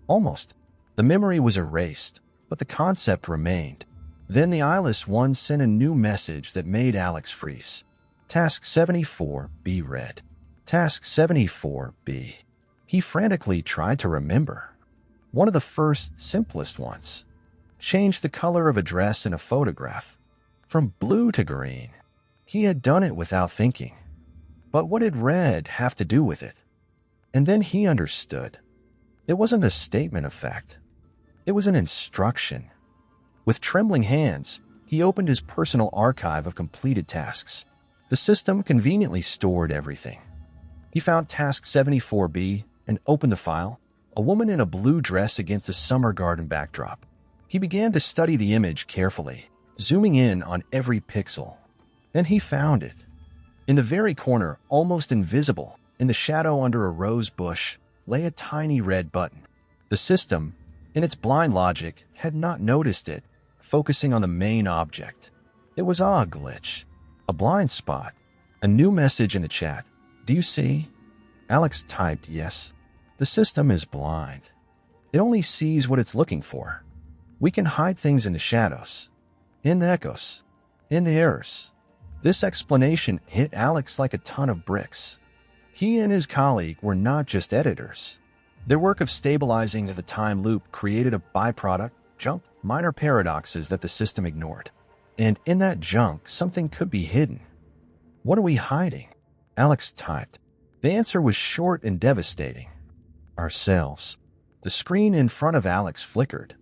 Almost. The memory was erased, but the concept remained. Then the eyeless one sent a new message that made Alex freeze. Task 74B read. Task 74B. He frantically tried to remember. One of the first, simplest ones. Change the color of a dress in a photograph. From blue to green. He had done it without thinking. But what did red have to do with it? And then he understood. It wasn't a statement of fact. It was an instruction. With trembling hands, he opened his personal archive of completed tasks. The system conveniently stored everything. He found task 74B and opened the file, a woman in a blue dress against a summer garden backdrop. He began to study the image carefully, zooming in on every pixel. Then he found it. In the very corner, almost invisible, in the shadow under a rose bush, lay a tiny red button. The system, in its blind logic, had not noticed it, focusing on the main object. It was a glitch, a blind spot. A new message in the chat. Do you see? Alex typed yes. The system is blind. It only sees what it's looking for. We can hide things in the shadows, in the echoes, in the errors. This explanation hit Alex like a ton of bricks. He and his colleague were not just editors. Their work of stabilizing the time loop created a byproduct, junk, minor paradoxes that the system ignored. And in that junk, something could be hidden. What are we hiding? Alex typed. The answer was short and devastating. Ourselves. The screen in front of Alex flickered.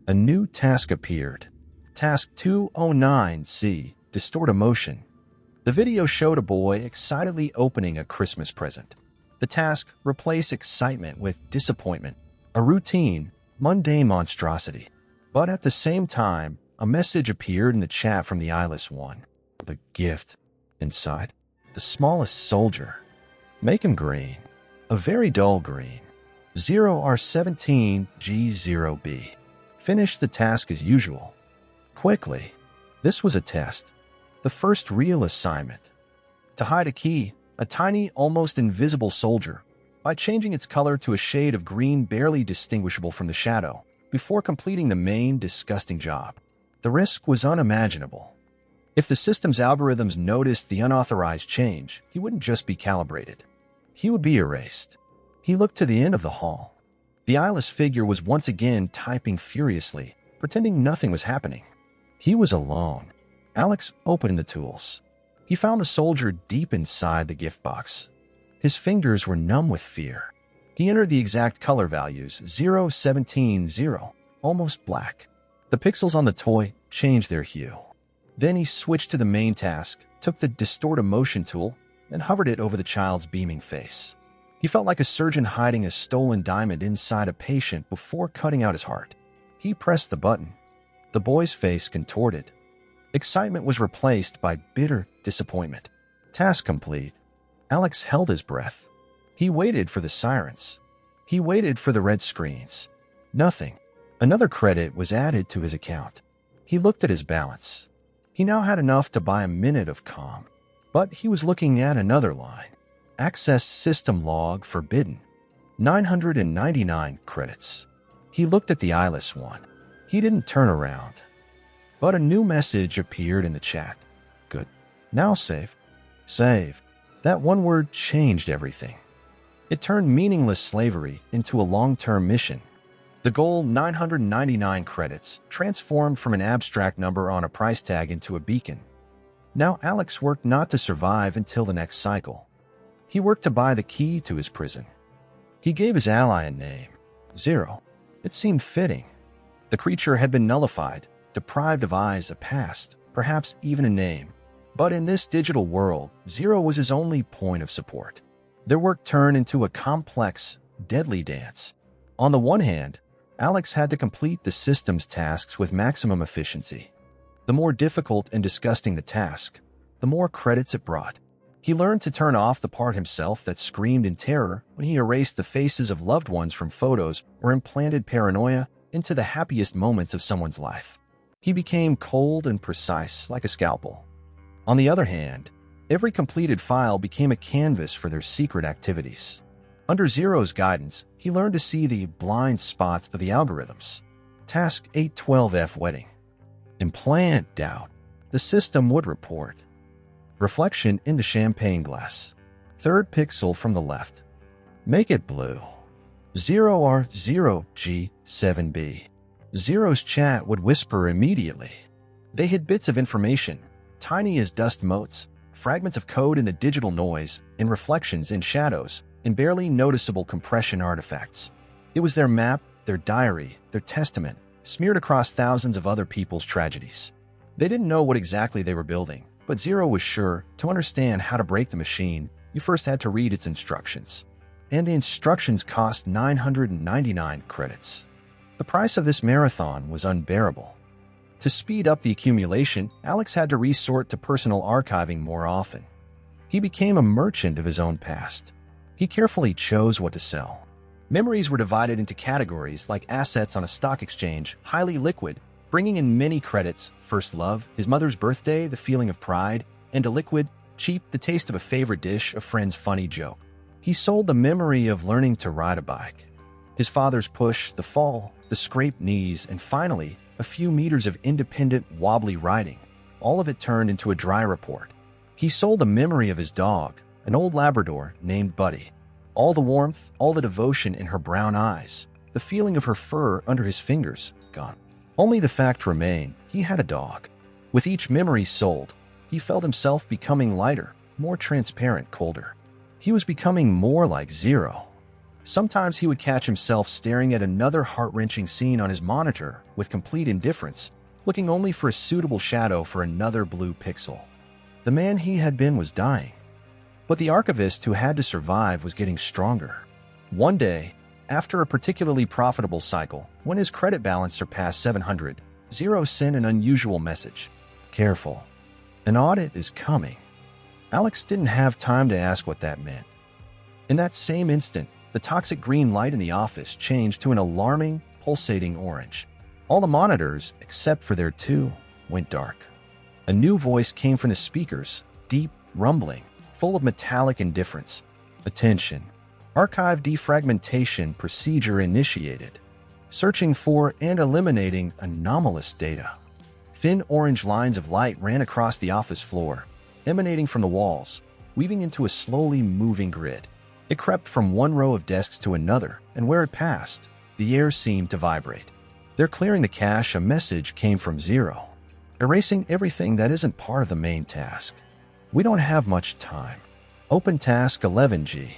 A new task appeared. Task 209C, Distort Emotion. The video showed a boy excitedly opening a Christmas present. The task replaced excitement with disappointment, a routine, mundane monstrosity. But at the same time, a message appeared in the chat from the eyeless one. The gift. Inside, the smallest soldier. Make him green. A very dull green. 0R17G0B. Finish the task as usual. Quickly. This was a test. The first real assignment. To hide a key, a tiny, almost invisible soldier, by changing its color to a shade of green barely distinguishable from the shadow, before completing the main disgusting job. The risk was unimaginable. If the system's algorithms noticed the unauthorized change, he wouldn't just be calibrated. He would be erased. He looked to the end of the hall. The eyeless figure was once again typing furiously, pretending nothing was happening. He was alone. Alex opened the tools. He found the soldier deep inside the gift box. His fingers were numb with fear. He entered the exact color values, 017-0, almost black. The pixels on the toy changed their hue. Then he switched to the main task, took the Distort Emotion tool, and hovered it over the child's beaming face. He felt like a surgeon hiding a stolen diamond inside a patient before cutting out his heart. He pressed the button. The boy's face contorted. Excitement was replaced by bitter disappointment. Task complete. Alex held his breath. He waited for the sirens. He waited for the red screens. Nothing. Another credit was added to his account. He looked at his balance. He now had enough to buy a minute of calm. But he was looking at another line. Access system log forbidden. 999 credits. He looked at the eyeless one. He didn't turn around. But a new message appeared in the chat. Good. Now save. Save. That one word changed everything. It turned meaningless slavery into a long-term mission. The goal, 999 credits, transformed from an abstract number on a price tag into a beacon. Now Alex worked not to survive until the next cycle. He worked to buy the key to his prison. He gave his ally a name, Zero. It seemed fitting. The creature had been nullified, deprived of eyes, a past, perhaps even a name. But in this digital world, Zero was his only point of support. Their work turned into a complex, deadly dance. On the one hand, Alex had to complete the system's tasks with maximum efficiency. The more difficult and disgusting the task, the more credits it brought. He learned to turn off the part himself that screamed in terror when he erased the faces of loved ones from photos or implanted paranoia into the happiest moments of someone's life. He became cold and precise, like a scalpel. On the other hand, every completed file became a canvas for their secret activities. Under Zero's guidance, he learned to see the blind spots of the algorithms. Task 812F Wedding. Implant doubt. The system would report. Reflection in the champagne glass. Third pixel from the left. Make it blue. 0R0G7B. Zero's chat would whisper immediately. They hid bits of information, tiny as dust motes, fragments of code in the digital noise, in reflections, in shadows, in barely noticeable compression artifacts. It was their map, their diary, their testament, smeared across thousands of other people's tragedies. They didn't know what exactly they were building, but Zero was sure to understand how to break the machine, you first had to read its instructions. And the instructions cost 999 credits. The price of this marathon was unbearable. To speed up the accumulation, Alex had to resort to personal archiving more often. He became a merchant of his own past. He carefully chose what to sell. Memories were divided into categories like assets on a stock exchange, highly liquid, bringing in many credits: first love, his mother's birthday, the feeling of pride, and illiquid, cheap, the taste of a favorite dish, a friend's funny joke. He sold the memory of learning to ride a bike. His father's push, the fall, the scraped knees, and finally, a few meters of independent, wobbly riding. All of it turned into a dry report. He sold the memory of his dog, an old Labrador named Buddy. All the warmth, all the devotion in her brown eyes, the feeling of her fur under his fingers, gone. Only the fact remained, he had a dog. With each memory sold, he felt himself becoming lighter, more transparent, colder. He was becoming more like Zero. Sometimes he would catch himself staring at another heart-wrenching scene on his monitor with complete indifference, looking only for a suitable shadow for another blue pixel. The man he had been was dying. But the archivist who had to survive was getting stronger. One day, after a particularly profitable cycle, when his credit balance surpassed 700, Zero sent an unusual message. Careful. An audit is coming. Alex didn't have time to ask what that meant. In that same instant, the toxic green light in the office changed to an alarming, pulsating orange. All the monitors, except for their two, went dark. A new voice came from the speakers, deep, rumbling, full of metallic indifference. Attention. Archive defragmentation procedure initiated. Searching for and eliminating anomalous data. Thin orange lines of light ran across the office floor, emanating from the walls, weaving into a slowly moving grid. It crept from one row of desks to another, and where it passed, the air seemed to vibrate. They're clearing the cache. A message came from Zero. Erasing everything that isn't part of the main task. We don't have much time. Open task 11G.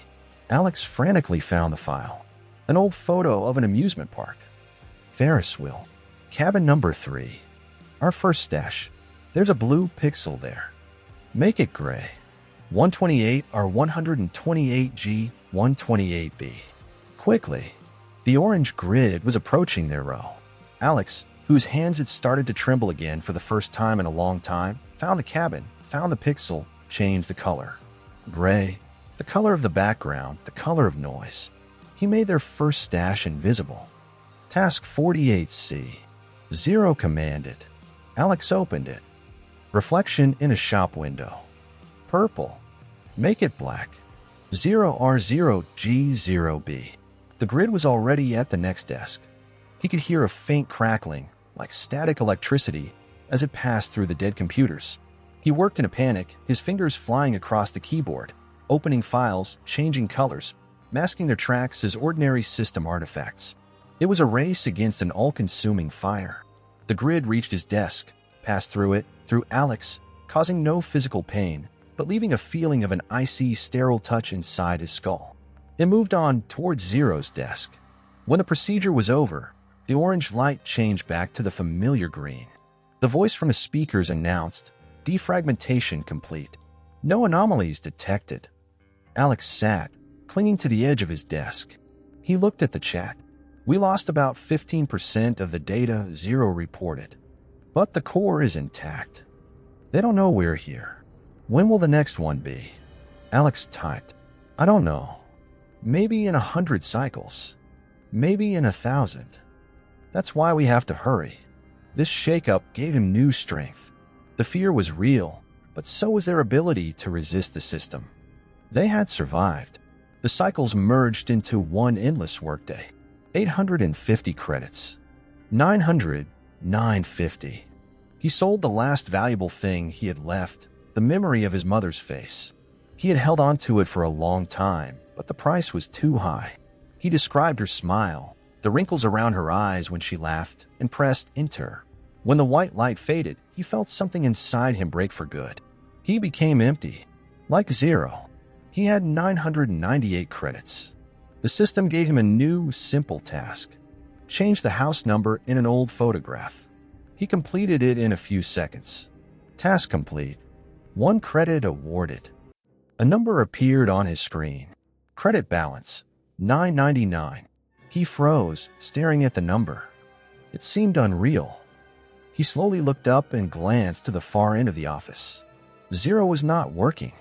Alex frantically found the file. An old photo of an amusement park. Ferris wheel. Cabin number 3. Our first stash. There's a blue pixel there. Make it gray. 128 or 128G, 128B. Quickly. The orange grid was approaching their row. Alex, whose hands had started to tremble again for the first time in a long time, found the cabin, found the pixel, changed the color. Gray. The color of the background, the color of noise. He made their first stash invisible. Task 48C. Zero commanded. Alex opened it. Reflection in a shop window. Purple. Make it black. 0R0G0B. The grid was already at the next desk. He could hear a faint crackling, like static electricity, as it passed through the dead computers. He worked in a panic, his fingers flying across the keyboard, opening files, changing colors, masking their tracks as ordinary system artifacts. It was a race against an all-consuming fire. The grid reached his desk, passed through it, through Alex, causing no physical pain, but leaving a feeling of an icy, sterile touch inside his skull. It moved on towards Zero's desk. When the procedure was over, the orange light changed back to the familiar green. The voice from the speakers announced, defragmentation complete. No anomalies detected. Alex sat, clinging to the edge of his desk. He looked at the chat. We lost about 15% of the data, Zero reported. But the core is intact. They don't know we're here. When will the next one be? Alex typed. I don't know. Maybe in 100 cycles. Maybe in 1,000. That's why we have to hurry. This shakeup gave him new strength. The fear was real, but so was their ability to resist the system. They had survived. The cycles merged into one endless workday. 850 credits. 900, 950. He sold the last valuable thing he had left, the memory of his mother's face. He had held on to it for a long time, but the price was too high. He described her smile, the wrinkles around her eyes when she laughed, and pressed enter. When the white light faded, he felt something inside him break for good. He became empty, like Zero. He had 998 credits. The system gave him a new, simple task. Change the house number in an old photograph. He completed it in a few seconds. Task complete. 1 credit awarded. A number appeared on his screen. Credit balance, $9.99. He froze, staring at the number. It seemed unreal. He slowly looked up and glanced to the far end of the office. Zero was not working.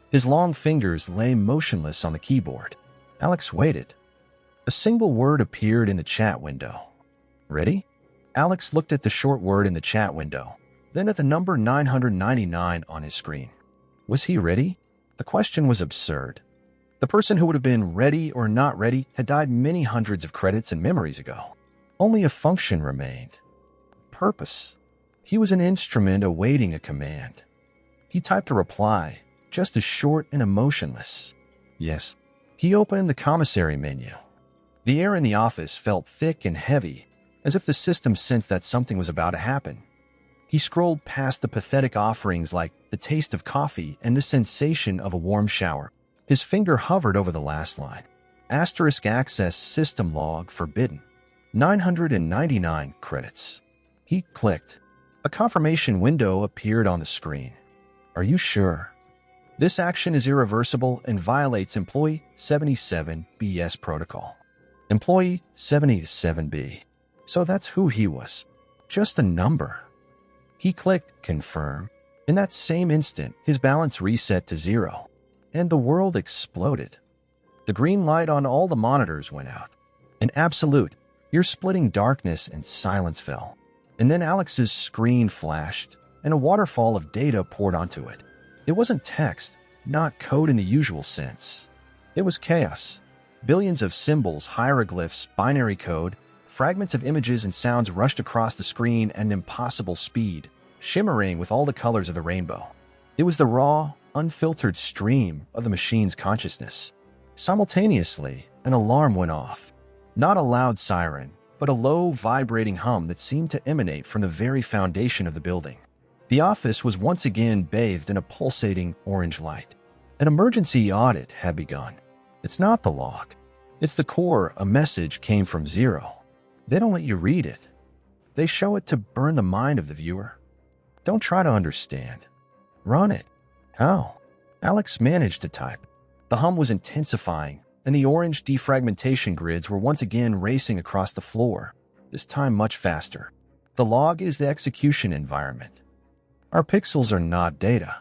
His long fingers lay motionless on the keyboard. Alex waited. A single word appeared in the chat window. Ready? Alex looked at the short word in the chat window, then at the number 999 on his screen. Was he ready? The question was absurd. The person who would have been ready or not ready had died many hundreds of credits and memories ago. Only a function remained. Purpose. He was an instrument awaiting a command. He typed a reply, just as short and emotionless. Yes. He opened the commissary menu. The air in the office felt thick and heavy, as if the system sensed that something was about to happen. He scrolled past the pathetic offerings like the taste of coffee and the sensation of a warm shower. His finger hovered over the last line. Asterisk access system log forbidden. 999 credits. He clicked. A confirmation window appeared on the screen. Are you sure? This action is irreversible and violates Employee 77B's protocol. Employee 77B. So that's who he was. Just a number. He clicked confirm. In that same instant, his balance reset to 0. And the world exploded. The green light on all the monitors went out. An absolute, ear-splitting darkness and silence fell. And then Alex's screen flashed, and a waterfall of data poured onto it. It wasn't text, not code in the usual sense. It was chaos. Billions of symbols, hieroglyphs, binary code, fragments of images and sounds rushed across the screen at an impossible speed, shimmering with all the colors of the rainbow. It was the raw, unfiltered stream of the machine's consciousness. Simultaneously, an alarm went off. Not a loud siren, but a low, vibrating hum that seemed to emanate from the very foundation of the building. The office was once again bathed in a pulsating orange light. An emergency audit had begun. It's not the log. It's the core. A message came from Zero. They don't let you read it. They show it to burn the mind of the viewer. Don't try to understand. Run it. How? Alex managed to type. The hum was intensifying, and the orange defragmentation grids were once again racing across the floor, this time much faster. The log is the execution environment. Our pixels are not data.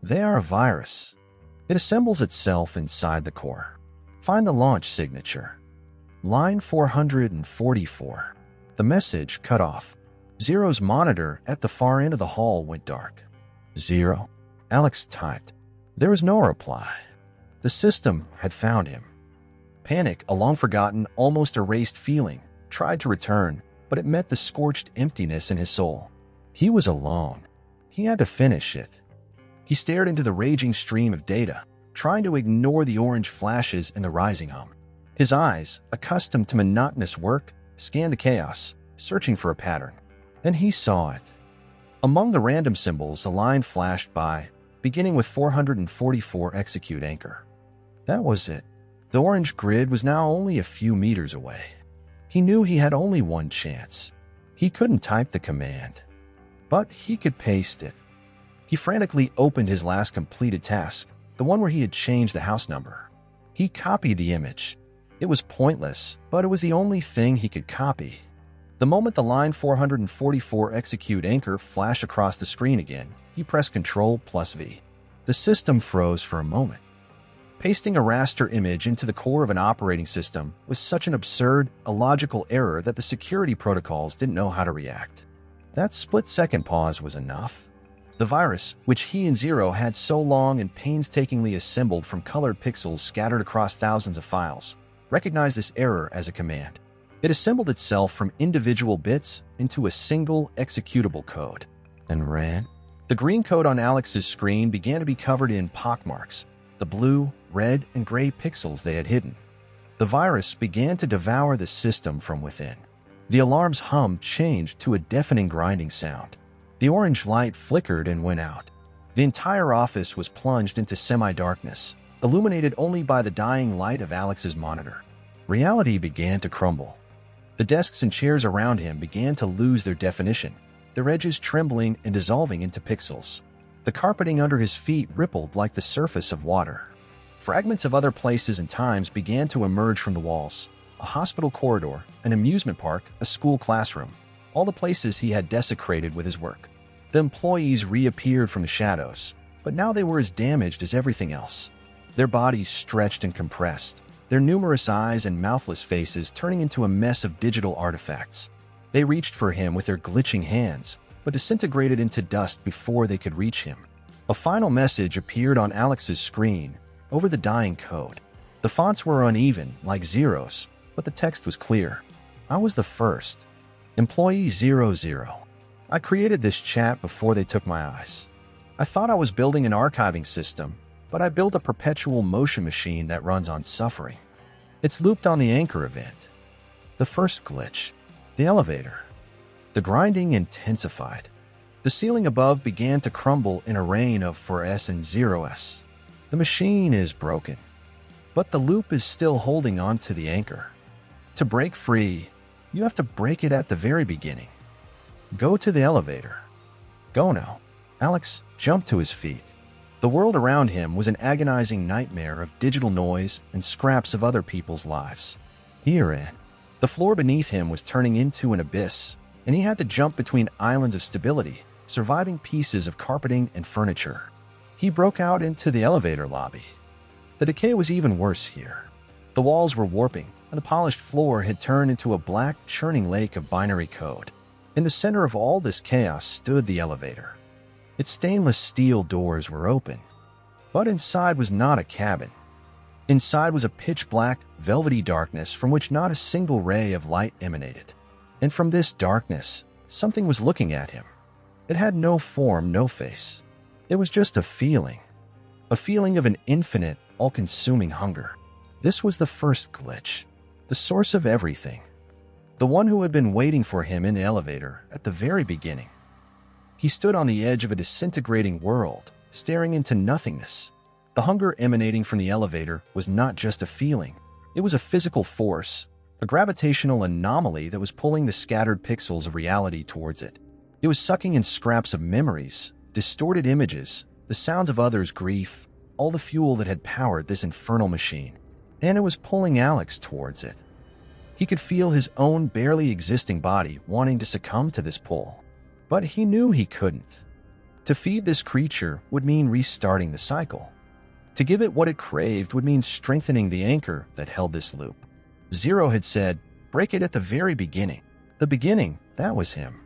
They are a virus. It assembles itself inside the core. Find the launch signature. Line 444. The message cut off. Zero's monitor at the far end of the hall went dark. Zero. Alex typed. There was no reply. The system had found him. Panic, a long-forgotten, almost erased feeling, tried to return, but it met the scorched emptiness in his soul. He was alone. He had to finish it. He stared into the raging stream of data, trying to ignore the orange flashes and the rising hum. His eyes, accustomed to monotonous work, scanned the chaos, searching for a pattern. And he saw it. Among the random symbols, a line flashed by, beginning with 444 execute anchor. That was it. The orange grid was now only a few meters away. He knew he had only one chance. He couldn't type the command, but he could paste it. He frantically opened his last completed task, the one where he had changed the house number. He copied the image. It was pointless, but it was the only thing he could copy. The moment the line 444 execute anchor flashed across the screen again, he pressed Ctrl+V. The system froze for a moment. Pasting a raster image into the core of an operating system was such an absurd, illogical error that the security protocols didn't know how to react. That split-second pause was enough. The virus, which he and Zero had so long and painstakingly assembled from colored pixels scattered across thousands of files, recognized this error as a command. It assembled itself from individual bits into a single executable code and ran. The green code on Alex's screen began to be covered in pockmarks, the blue, red, and gray pixels they had hidden. The virus began to devour the system from within. The alarm's hum changed to a deafening grinding sound. The orange light flickered and went out. The entire office was plunged into semi-darkness, illuminated only by the dying light of Alex's monitor. Reality began to crumble. The desks and chairs around him began to lose their definition, their edges trembling and dissolving into pixels. The carpeting under his feet rippled like the surface of water. Fragments of other places and times began to emerge from the walls. A hospital corridor, an amusement park, a school classroom. All the places he had desecrated with his work. The employees reappeared from the shadows, but now they were as damaged as everything else. Their bodies stretched and compressed, their numerous eyes and mouthless faces turning into a mess of digital artifacts. They reached for him with their glitching hands, but disintegrated into dust before they could reach him. A final message appeared on Alex's screen, over the dying code. The fonts were uneven, like zeros, but the text was clear. I was the first. Employee 00. I created this chat before they took my eyes. I thought I was building an archiving system, but I built a perpetual motion machine that runs on suffering. It's looped on the anchor event. The first glitch. The elevator. The grinding intensified. The ceiling above began to crumble in a rain of 4S and 0S. The machine is broken, but the loop is still holding on to the anchor. To break free, you have to break it at the very beginning. Go to the elevator. Go now. Alex jumped to his feet. The world around him was an agonizing nightmare of digital noise and scraps of other people's lives. Herein, the floor beneath him was turning into an abyss, and he had to jump between islands of stability, surviving pieces of carpeting and furniture. He broke out into the elevator lobby. The decay was even worse here. The walls were warping, and the polished floor had turned into a black, churning lake of binary code. In the center of all this chaos stood the elevator. Its stainless steel doors were open. But inside was not a cabin. Inside was a pitch-black, velvety darkness from which not a single ray of light emanated. And from this darkness, something was looking at him. It had no form, no face. It was just a feeling of an infinite, all-consuming hunger. This was the first glitch, the source of everything. The one who had been waiting for him in the elevator at the very beginning. He stood on the edge of a disintegrating world, staring into nothingness. The hunger emanating from the elevator was not just a feeling. It was a physical force, a gravitational anomaly that was pulling the scattered pixels of reality towards it. It was sucking in scraps of memories, distorted images, the sounds of others' grief, all the fuel that had powered this infernal machine. And it was pulling Alex towards it. He could feel his own barely existing body wanting to succumb to this pull. But he knew he couldn't. To feed this creature would mean restarting the cycle. To give it what it craved would mean strengthening the anchor that held this loop. Zero had said, break it at the very beginning. The beginning, that was him.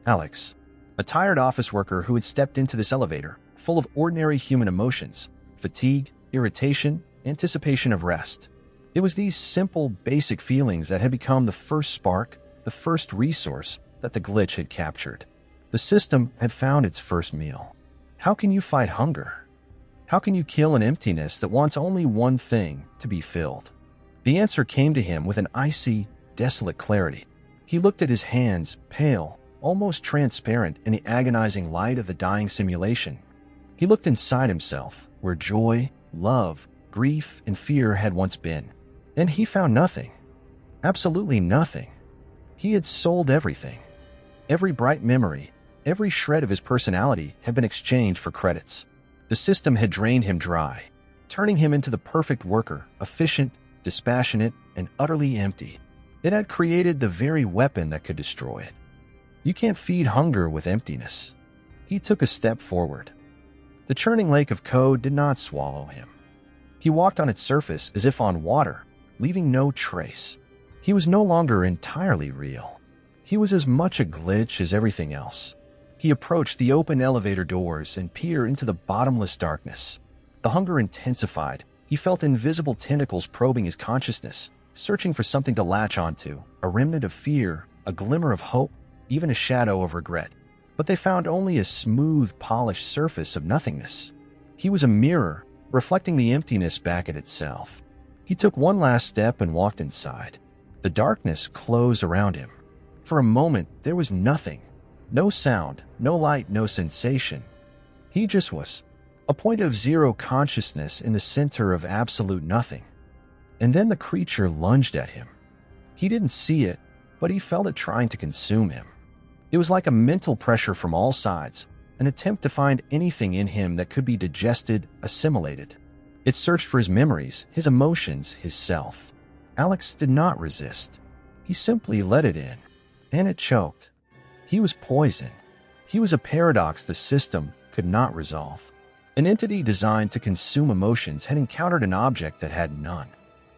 Alex, a tired office worker who had stepped into this elevator, full of ordinary human emotions, fatigue, irritation, anticipation of rest. It was these simple, basic feelings that had become the first spark, the first resource that the glitch had captured. The system had found its first meal. How can you fight hunger? How can you kill an emptiness that wants only one thing to be filled? The answer came to him with an icy, desolate clarity. He looked at his hands, pale, almost transparent in the agonizing light of the dying simulation. He looked inside himself, where joy, love, grief, and fear had once been. And he found nothing. Absolutely nothing. He had sold everything. Every bright memory, every shred of his personality had been exchanged for credits. The system had drained him dry, turning him into the perfect worker, efficient, dispassionate, and utterly empty. It had created the very weapon that could destroy it. You can't feed hunger with emptiness. He took a step forward. The churning lake of code did not swallow him. He walked on its surface as if on water, leaving no trace. He was no longer entirely real. He was as much a glitch as everything else. He approached the open elevator doors and peered into the bottomless darkness. The hunger intensified. He felt invisible tentacles probing his consciousness, searching for something to latch onto, a remnant of fear, a glimmer of hope, even a shadow of regret. But they found only a smooth, polished surface of nothingness. He was a mirror, reflecting the emptiness back at itself. He took one last step and walked inside. The darkness closed around him. For a moment, there was nothing. No sound, no light, no sensation. He just was. A point of zero consciousness in the center of absolute nothing. And then the creature lunged at him. He didn't see it, but he felt it trying to consume him. It was like a mental pressure from all sides, an attempt to find anything in him that could be digested, assimilated. It searched for his memories, his emotions, his self. Alex did not resist. He simply let it in, and it choked. He was poison. He was a paradox the system could not resolve. An entity designed to consume emotions had encountered an object that had none.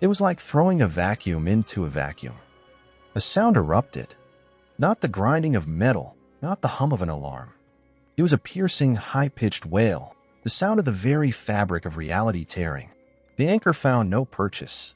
It was like throwing a vacuum into a vacuum. A sound erupted. Not the grinding of metal, not the hum of an alarm. It was a piercing, high-pitched wail, the sound of the very fabric of reality tearing. The anchor found no purchase.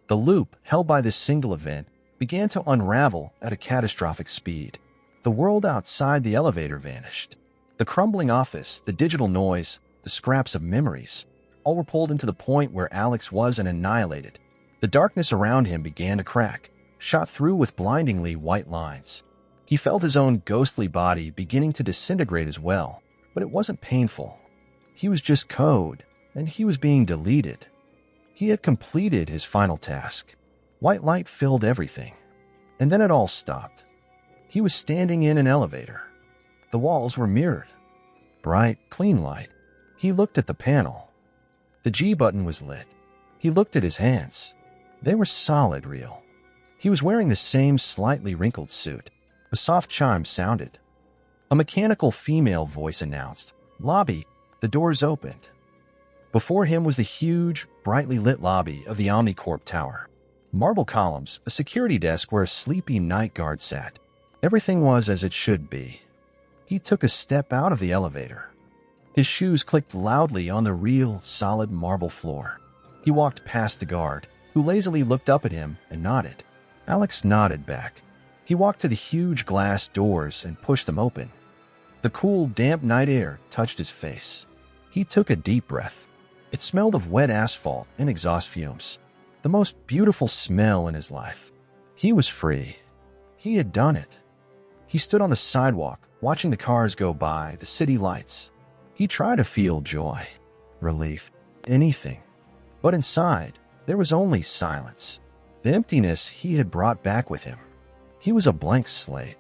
The loop, held by this single event, began to unravel at a catastrophic speed. The world outside the elevator vanished. The crumbling office, the digital noise, the scraps of memories, all were pulled into the point where Alex was and annihilated. The darkness around him began to crack, shot through with blindingly white lines. He felt his own ghostly body beginning to disintegrate as well, but it wasn't painful. He was just code, and he was being deleted. He had completed his final task. White light filled everything. And then it all stopped. He was standing in an elevator. The walls were mirrored. Bright, clean light. He looked at the panel. The G button was lit. He looked at his hands. They were solid real. He was wearing the same slightly wrinkled suit. A soft chime sounded. A mechanical female voice announced, "Lobby, the doors opened." Before him was the huge, brightly lit lobby of the Omnicorp Tower. Marble columns, a security desk where a sleepy night guard sat. Everything was as it should be. He took a step out of the elevator. His shoes clicked loudly on the real, solid marble floor. He walked past the guard, who lazily looked up at him and nodded. Alex nodded back. He walked to the huge glass doors and pushed them open. The cool, damp night air touched his face. He took a deep breath. It smelled of wet asphalt and exhaust fumes. The most beautiful smell in his life. He was free. He had done it. He stood on the sidewalk, watching the cars go by, the city lights. He tried to feel joy, relief, anything. But inside, there was only silence. The emptiness he had brought back with him. He was a blank slate,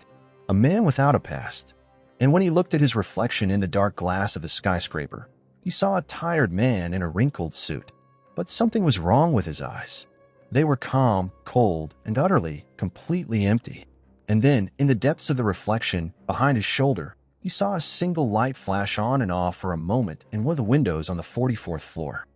a man without a past. And when he looked at his reflection in the dark glass of the skyscraper, he saw a tired man in a wrinkled suit. But something was wrong with his eyes. They were calm, cold, and utterly, completely empty. And then, in the depths of the reflection, behind his shoulder, he saw a single light flash on and off for a moment in one of the windows on the 44th floor.